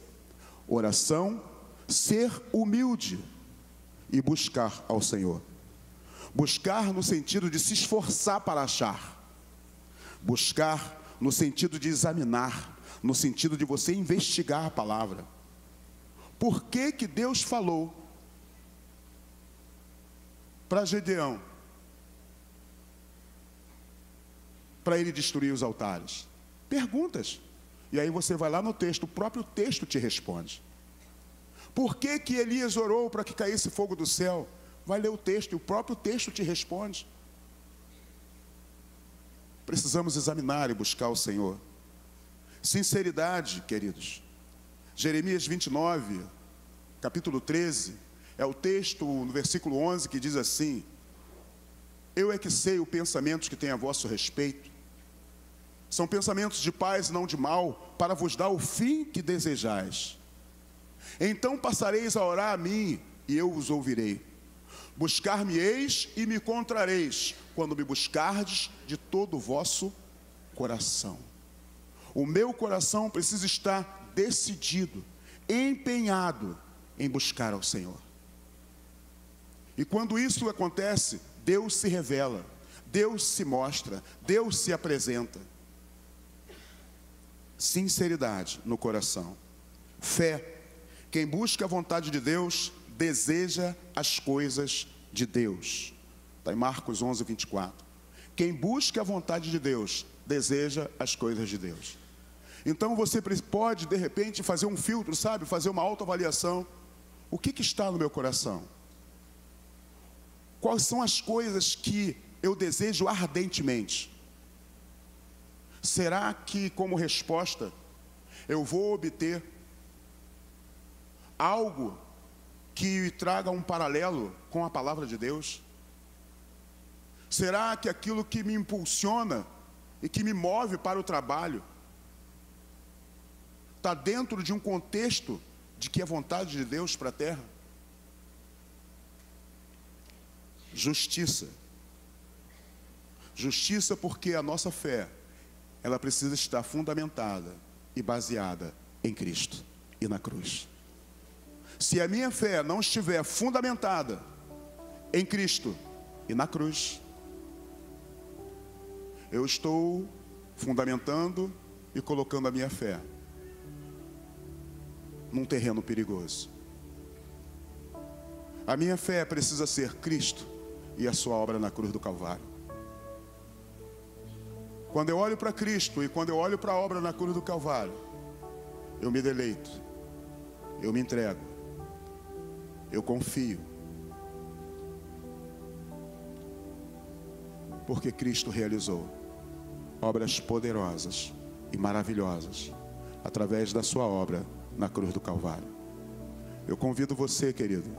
oração, ser humilde e buscar ao Senhor. Buscar no sentido de se esforçar para achar. Buscar no sentido de examinar, no sentido de você investigar a palavra. Por que que Deus falou para Gedeão para ele destruir os altares? Perguntas. E aí você vai lá no texto, o próprio texto te responde. Por que que Elias orou para que caísse fogo do céu? Vai ler o texto e o próprio texto te responde. Precisamos examinar e buscar o Senhor. Sinceridade, queridos. Jeremias 29, capítulo 13, é o texto no versículo 11 que diz assim: eu é que sei os pensamentos que tenho a vosso respeito. São pensamentos de paz e não de mal, para vos dar o fim que desejais. Então passareis a orar a mim, e eu vos ouvirei. Buscar-me-eis e me encontrareis, quando me buscardes de todo o vosso coração. O meu coração precisa estar decidido, empenhado em buscar ao Senhor. E quando isso acontece, Deus se revela, Deus se mostra, Deus se apresenta. Sinceridade no coração. Fé. Quem busca a vontade de Deus, deseja as coisas de Deus. Está em Marcos 11, 24. Quem busca a vontade de Deus, deseja as coisas de Deus. Então você pode, de repente, fazer um filtro, sabe? Fazer uma autoavaliação. O que está no meu coração? Quais são as coisas que eu desejo ardentemente? Será que, como resposta, eu vou obter algo que traga um paralelo com a palavra de Deus? Será que aquilo que me impulsiona e que me move para o trabalho está dentro de um contexto de que é vontade de Deus para a terra? Justiça. Justiça, porque a nossa fé, ela precisa estar fundamentada e baseada em Cristo e na cruz. Se a minha fé não estiver fundamentada em Cristo e na cruz, eu estou fundamentando e colocando a minha fé num terreno perigoso. A minha fé precisa ser Cristo e a sua obra na cruz do Calvário. Quando eu olho para Cristo e quando eu olho para a obra na cruz do Calvário, eu me deleito, eu me entrego, eu confio, porque Cristo realizou obras poderosas e maravilhosas através da sua obra na cruz do Calvário. Eu convido você, querido,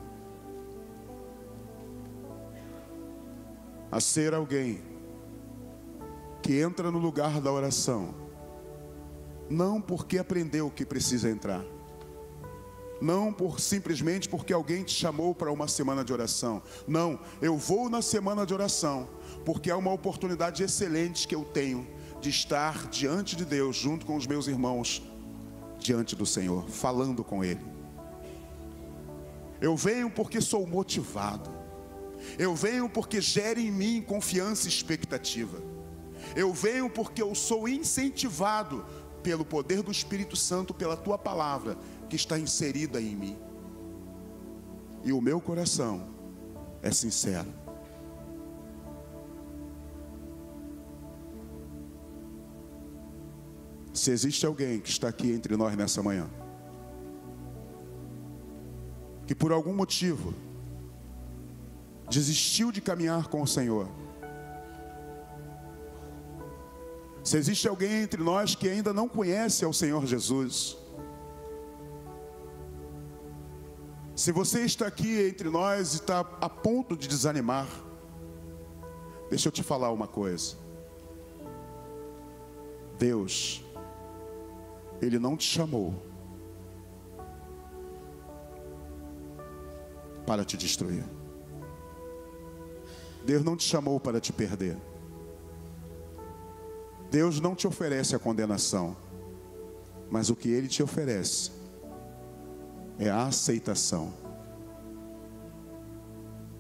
a ser alguém que entra no lugar da oração, não porque aprendeu que precisa entrar, não simplesmente porque alguém te chamou para uma semana de oração. Não, eu vou na semana de oração porque é uma oportunidade excelente que eu tenho de estar diante de Deus, junto com os meus irmãos, diante do Senhor, falando com Ele. Eu venho porque sou motivado, eu venho porque gera em mim confiança e expectativa. Eu venho porque eu sou incentivado pelo poder do Espírito Santo, pela tua palavra que está inserida em mim. E o meu coração é sincero. Se existe alguém que está aqui entre nós nessa manhã, que por algum motivo desistiu de caminhar com o Senhor, se existe alguém entre nós que ainda não conhece ao Senhor Jesus, se você está aqui entre nós e está a ponto de desanimar, deixa eu te falar uma coisa. Deus, Ele não te chamou para te destruir. Deus não te chamou para te perder. Deus não te oferece a condenação, mas o que Ele te oferece é a aceitação.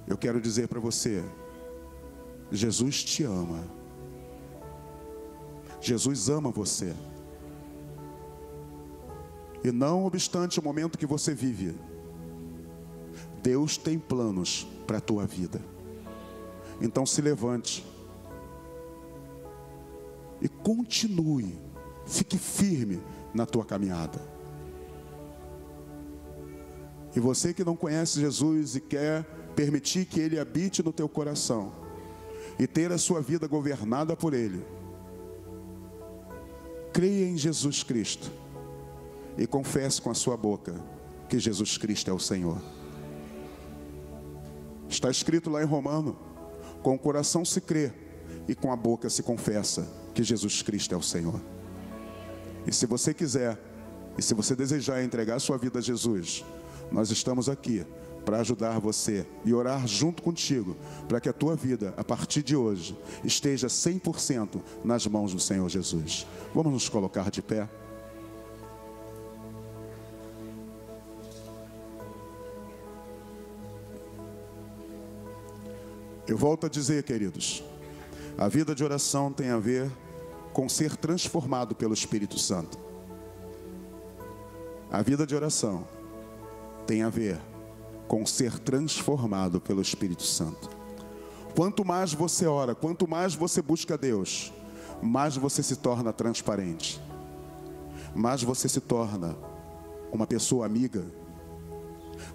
Eu quero dizer para você, Jesus te ama. Jesus ama você. E não obstante o momento que você vive, Deus tem planos para a tua vida. Então se levante e continue, fique firme na tua caminhada. E você que não conhece Jesus e quer permitir que Ele habite no teu coração e ter a sua vida governada por Ele, creia em Jesus Cristo e confesse com a sua boca que Jesus Cristo é o Senhor. Está escrito lá em Romano: com o coração se crê e com a boca se confessa que Jesus Cristo é o Senhor. E se você quiser, e se você desejar entregar sua vida a Jesus, nós estamos aqui para ajudar você e orar junto contigo, para que a tua vida, a partir de hoje, esteja 100% nas mãos do Senhor Jesus. Vamos nos colocar de pé. Eu volto a dizer, queridos, a vida de oração tem a ver com ser transformado pelo Espírito Santo. A vida de oração tem a ver com ser transformado pelo Espírito Santo. Quanto mais você ora, quanto mais você busca Deus, mais você se torna transparente, mais você se torna uma pessoa amiga,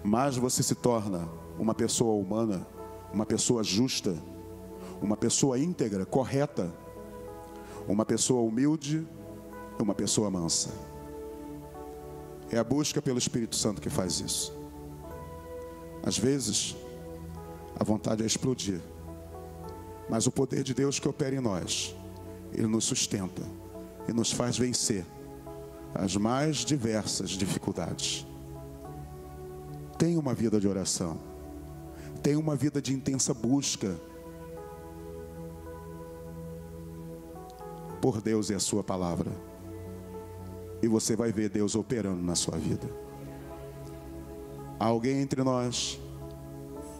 mais você se torna uma pessoa humana, uma pessoa justa, uma pessoa íntegra, correta, uma pessoa humilde, uma pessoa mansa. É a busca pelo Espírito Santo que faz isso. Às vezes, a vontade é explodir, mas o poder de Deus que opera em nós, Ele nos sustenta e nos faz vencer as mais diversas dificuldades. Tenha uma vida de oração, tenha uma vida de intensa busca por Deus e a sua palavra, e você vai ver Deus operando na sua vida. Há alguém entre nós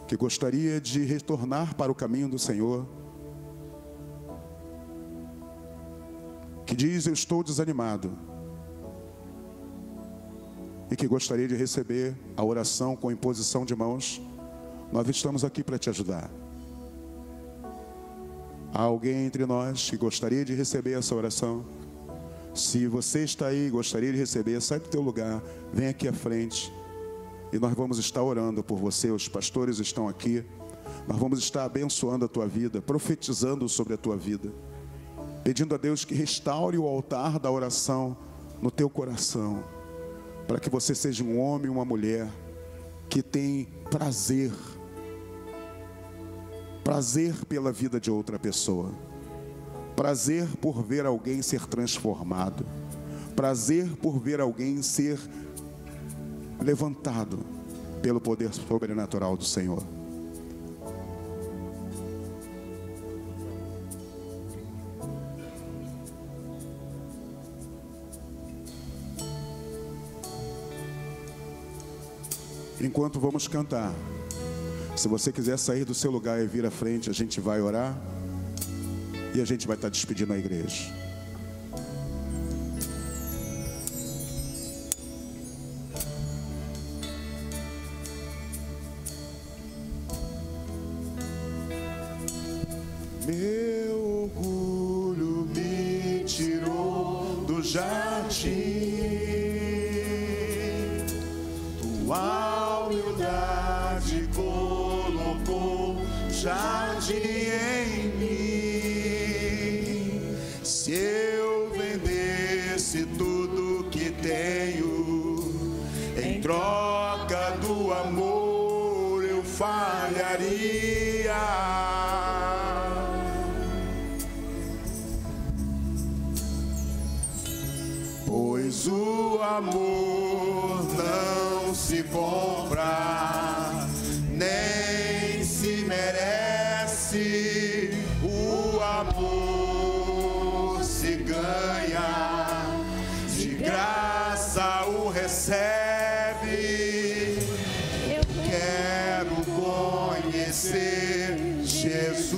que gostaria de retornar para o caminho do Senhor, que diz: eu estou desanimado, e que gostaria de receber a oração com imposição de mãos? Nós estamos aqui para te ajudar. Há alguém entre nós que gostaria de receber essa oração? Se você está aí e gostaria de receber, sai do teu lugar, vem aqui à frente, e nós vamos estar orando por você. Os pastores estão aqui. Nós vamos estar abençoando a tua vida, profetizando sobre a tua vida, pedindo a Deus que restaure o altar da oração no teu coração, para que você seja um homem e uma mulher que tem prazer pela vida de outra pessoa, prazer por ver alguém ser transformado, prazer por ver alguém ser levantado pelo poder sobrenatural do Senhor. Enquanto vamos cantar, se você quiser sair do seu lugar e vir à frente, a gente vai orar e a gente vai estar despedindo a igreja. Meu orgulho me tirou do jardim, tua humildade colocou jardim em mim. Se eu vendesse tudo que tenho, em troca do amor eu falharia. Pois o amor não se compra, nem se merece. O amor se conhecer Jesus.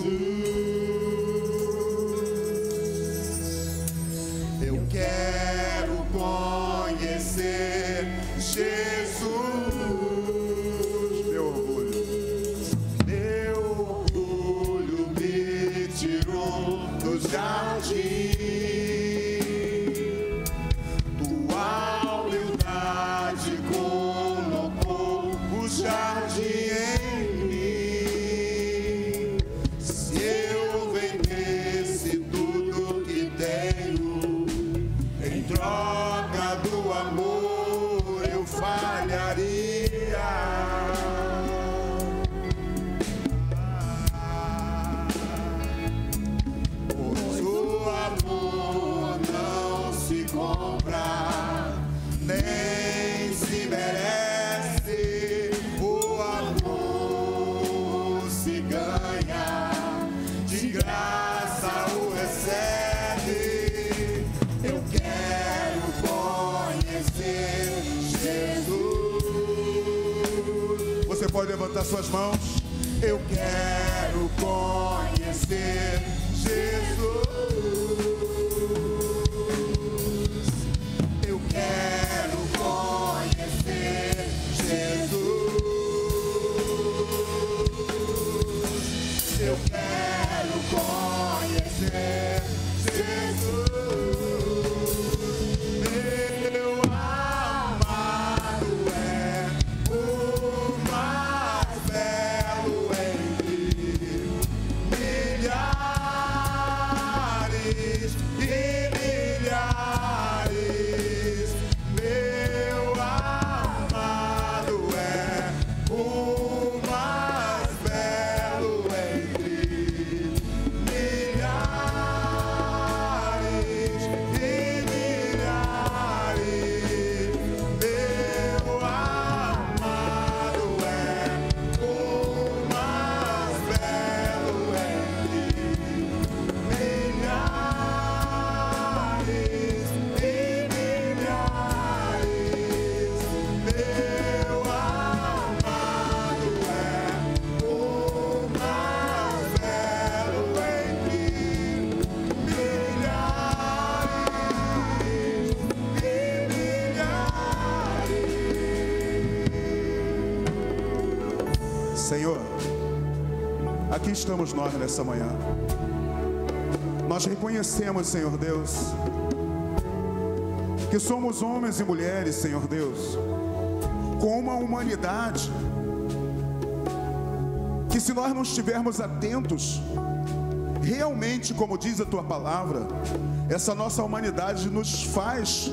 Eu quero conhecer Jesus. Meu orgulho me tirou do jardim. Tua humildade colocou o jardim em mim. Se eu vendesse tudo que tenho em troca do amor, eu falharia. Pois o amor não se compra, nem se merece. O amor se ganha, de graça o recebe. Eu quero conhecer Jesus. Você pode levantar suas mãos. Eu quero conhecer Jesus. Eu quero conhecer Jesus. Eu quero conhecer Jesus. Meu amado é o mais belo entre milhares e milhares. Meu amado é o mais belo entre milhares e milhares. Meu amado é o mais belo entre milhares e milhares. Meu amado é o mais belo entre milhares. Senhor, aqui estamos nós nessa manhã. Nós reconhecemos, Senhor Deus, que somos homens e mulheres, Senhor Deus, com uma humanidade que, se nós não estivermos atentos, realmente, como diz a tua palavra, essa nossa humanidade nos faz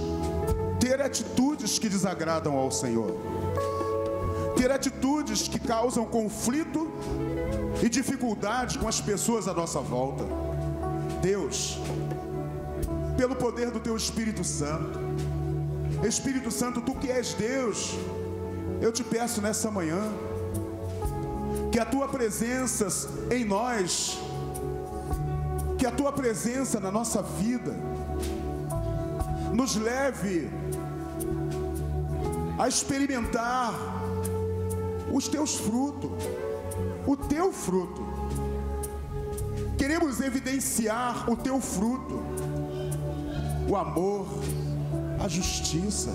ter atitudes que desagradam ao Senhor, ter atitudes que causam conflito e dificuldade com as pessoas à nossa volta. Deus, pelo poder do teu Espírito Santo, Espírito Santo, tu que és Deus, eu te peço nessa manhã que a tua presença em nós, que a tua presença na nossa vida nos leve a experimentar os teus frutos, o teu fruto. Queremos evidenciar o teu fruto, o amor, a justiça,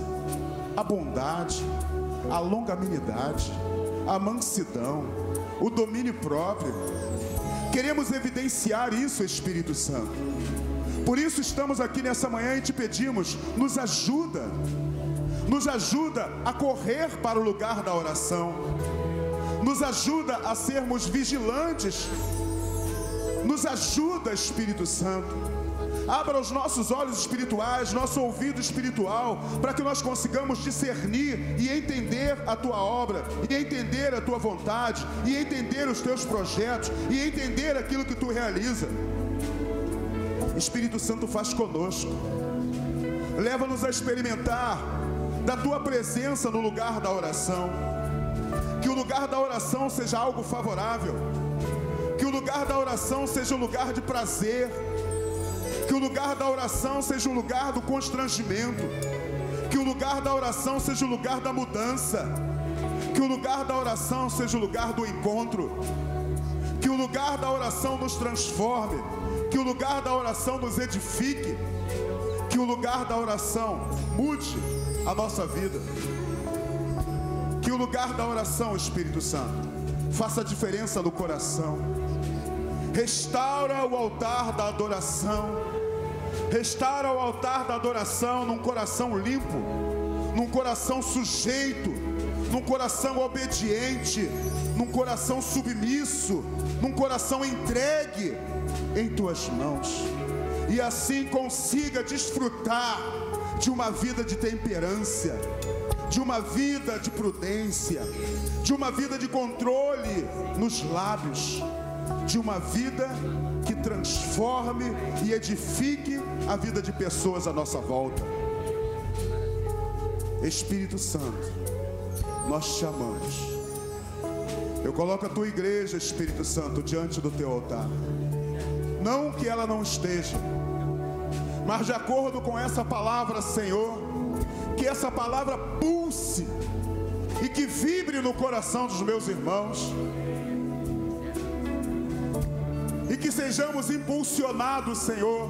a bondade, a longanimidade, a mansidão, o domínio próprio. Queremos evidenciar isso, Espírito Santo. Por isso estamos aqui nessa manhã e te pedimos, nos ajuda a correr para o lugar da oração, nos ajuda a sermos vigilantes, nos ajuda, Espírito Santo. Abra os nossos olhos espirituais, nosso ouvido espiritual, para que nós consigamos discernir e entender a tua obra, e entender a tua vontade, e entender os teus projetos, e entender aquilo que tu realiza. Espírito Santo, faz conosco, leva-nos a experimentar da tua presença no lugar da oração. Que o lugar da oração seja algo favorável, que o lugar da oração seja um lugar de prazer, que o lugar da oração seja um lugar do constrangimento, que o lugar da oração seja o lugar da mudança, Que o lugar da oração seja o lugar do encontro. Que o lugar da oração nos transforme. Que o lugar da oração nos edifique. Que o lugar da oração mude a nossa vida. Que o lugar da oração, Espírito Santo, faça diferença no coração. Restaura o altar da adoração. Restaura o altar da adoração num coração limpo, num coração sujeito, num coração obediente, num coração submisso, num coração entregue em tuas mãos. E assim consiga desfrutar de uma vida de temperança, de uma vida de prudência, de uma vida de controle nos lábios, de uma vida que transforme e edifique a vida de pessoas à nossa volta. Espírito Santo, nós te amamos. Eu coloco a tua igreja, Espírito Santo, diante do teu altar. Não que ela não esteja, mas de acordo com essa palavra, Senhor, que essa palavra pulse e que vibre no coração dos meus irmãos, e que sejamos impulsionados, Senhor,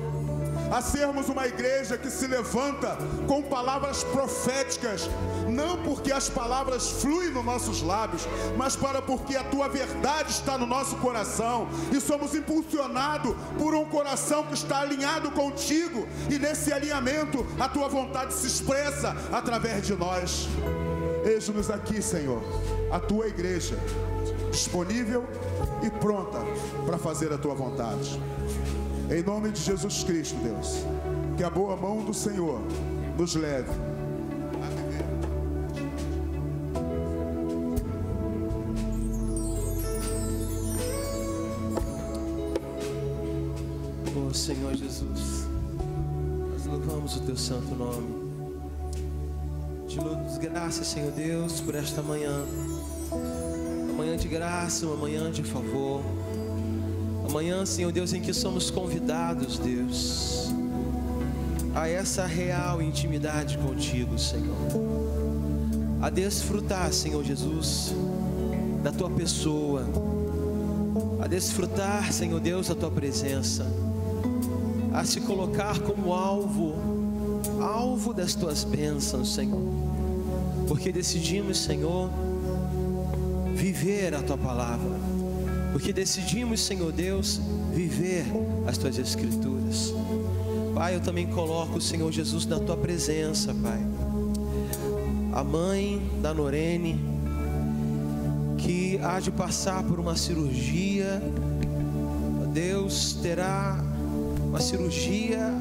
a sermos uma igreja que se levanta com palavras proféticas, não porque as palavras fluem nos nossos lábios, mas porque a tua verdade está no nosso coração, e somos impulsionados por um coração que está alinhado contigo, e nesse alinhamento a tua vontade se expressa através de nós. Eis-nos aqui, Senhor, a tua igreja, disponível e pronta para fazer a tua vontade. Em nome de Jesus Cristo, Deus, que a boa mão do Senhor nos leve a viver. Oh Senhor Jesus, nós louvamos o teu santo nome. Te damos graças, Senhor Deus, por esta manhã. Uma manhã de graça, uma manhã de favor. Amanhã, Senhor Deus, em que somos convidados, Deus, a essa real intimidade contigo, Senhor, a desfrutar, Senhor Jesus, da tua pessoa, a desfrutar, Senhor Deus, da tua presença, a se colocar como alvo das tuas bênçãos, Senhor, porque decidimos, Senhor, viver a tua palavra. Porque decidimos, Senhor Deus, viver as tuas escrituras. Pai, eu também coloco o Senhor Jesus na tua presença, Pai. A mãe da Norene, que há de passar por uma cirurgia, Deus, terá uma cirurgia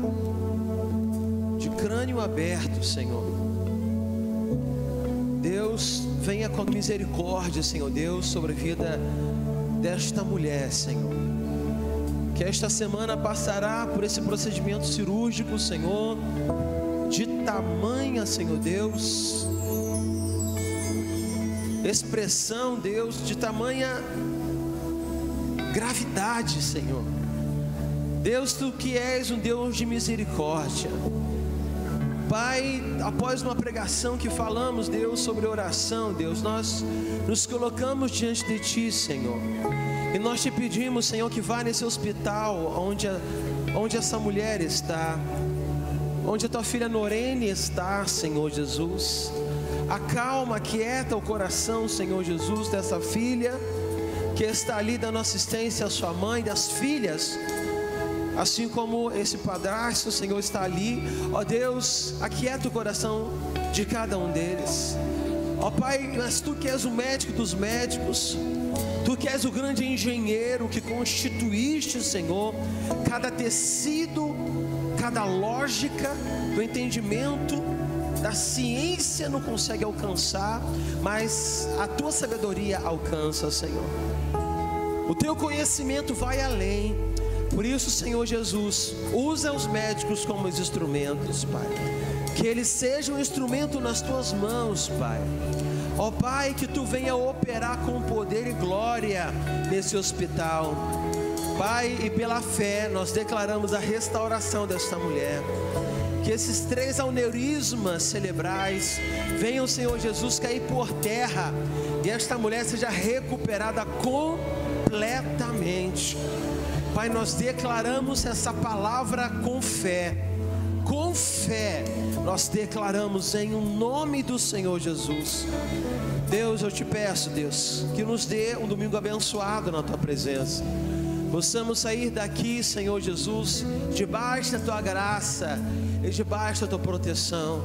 de crânio aberto, Senhor. Deus, venha com misericórdia, Senhor Deus, sobre a vida desta mulher, Senhor, que esta semana passará por esse procedimento cirúrgico, Senhor, de tamanha, Senhor Deus, expressão, Deus, de tamanha gravidade, Senhor. Deus, tu que és um Deus de misericórdia. Pai, após uma pregação que falamos, Deus, sobre oração, Deus, nós nos colocamos diante de Ti, Senhor, e nós Te pedimos, Senhor, que vá nesse hospital onde essa mulher está, onde a Tua filha Norene está, Senhor Jesus. Acalma, aquieta o coração, Senhor Jesus, dessa filha que está ali dando assistência à sua mãe, das filhas, assim como esse padrasto, Senhor, está ali. Ó Deus, aquieta o coração de cada um deles. Ó Pai, mas Tu que és o médico dos médicos, Tu que és o grande engenheiro que constituíste, Senhor, cada tecido, cada lógica do entendimento, da ciência não consegue alcançar, mas a Tua sabedoria alcança, Senhor. O Teu conhecimento vai além. Por isso, Senhor Jesus, usa os médicos como os instrumentos, Pai. Que eles sejam um instrumento nas Tuas mãos, Pai. Ó Pai, que Tu venha operar com poder e glória nesse hospital, Pai, e pela fé nós declaramos a restauração desta mulher. que esses 3 aneurismas cerebrais venham, Senhor Jesus, cair por terra, e esta mulher seja recuperada completamente. Pai, nós declaramos essa palavra com fé. Com fé, nós declaramos em nome do Senhor Jesus. Deus, eu te peço, Deus, que nos dê um domingo abençoado na tua presença. Possamos sair daqui, Senhor Jesus, debaixo da tua graça e debaixo da tua proteção.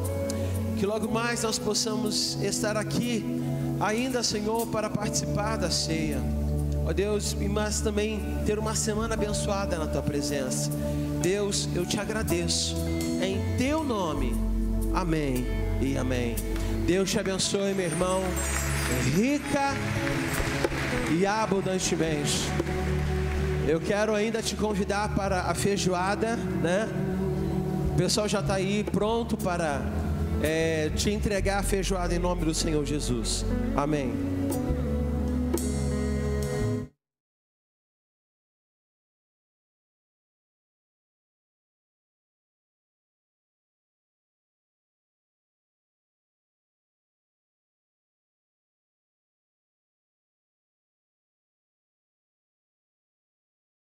Que logo mais nós possamos estar aqui ainda, Senhor, para participar da ceia. Ó Deus, mas também ter uma semana abençoada na tua presença. Deus, eu te agradeço em teu nome. Amém e amém. Deus te abençoe, meu irmão, rica e abundantemente. Eu quero ainda te convidar para a feijoada, né? O pessoal já está aí pronto para te entregar a feijoada em nome do Senhor Jesus. Amém.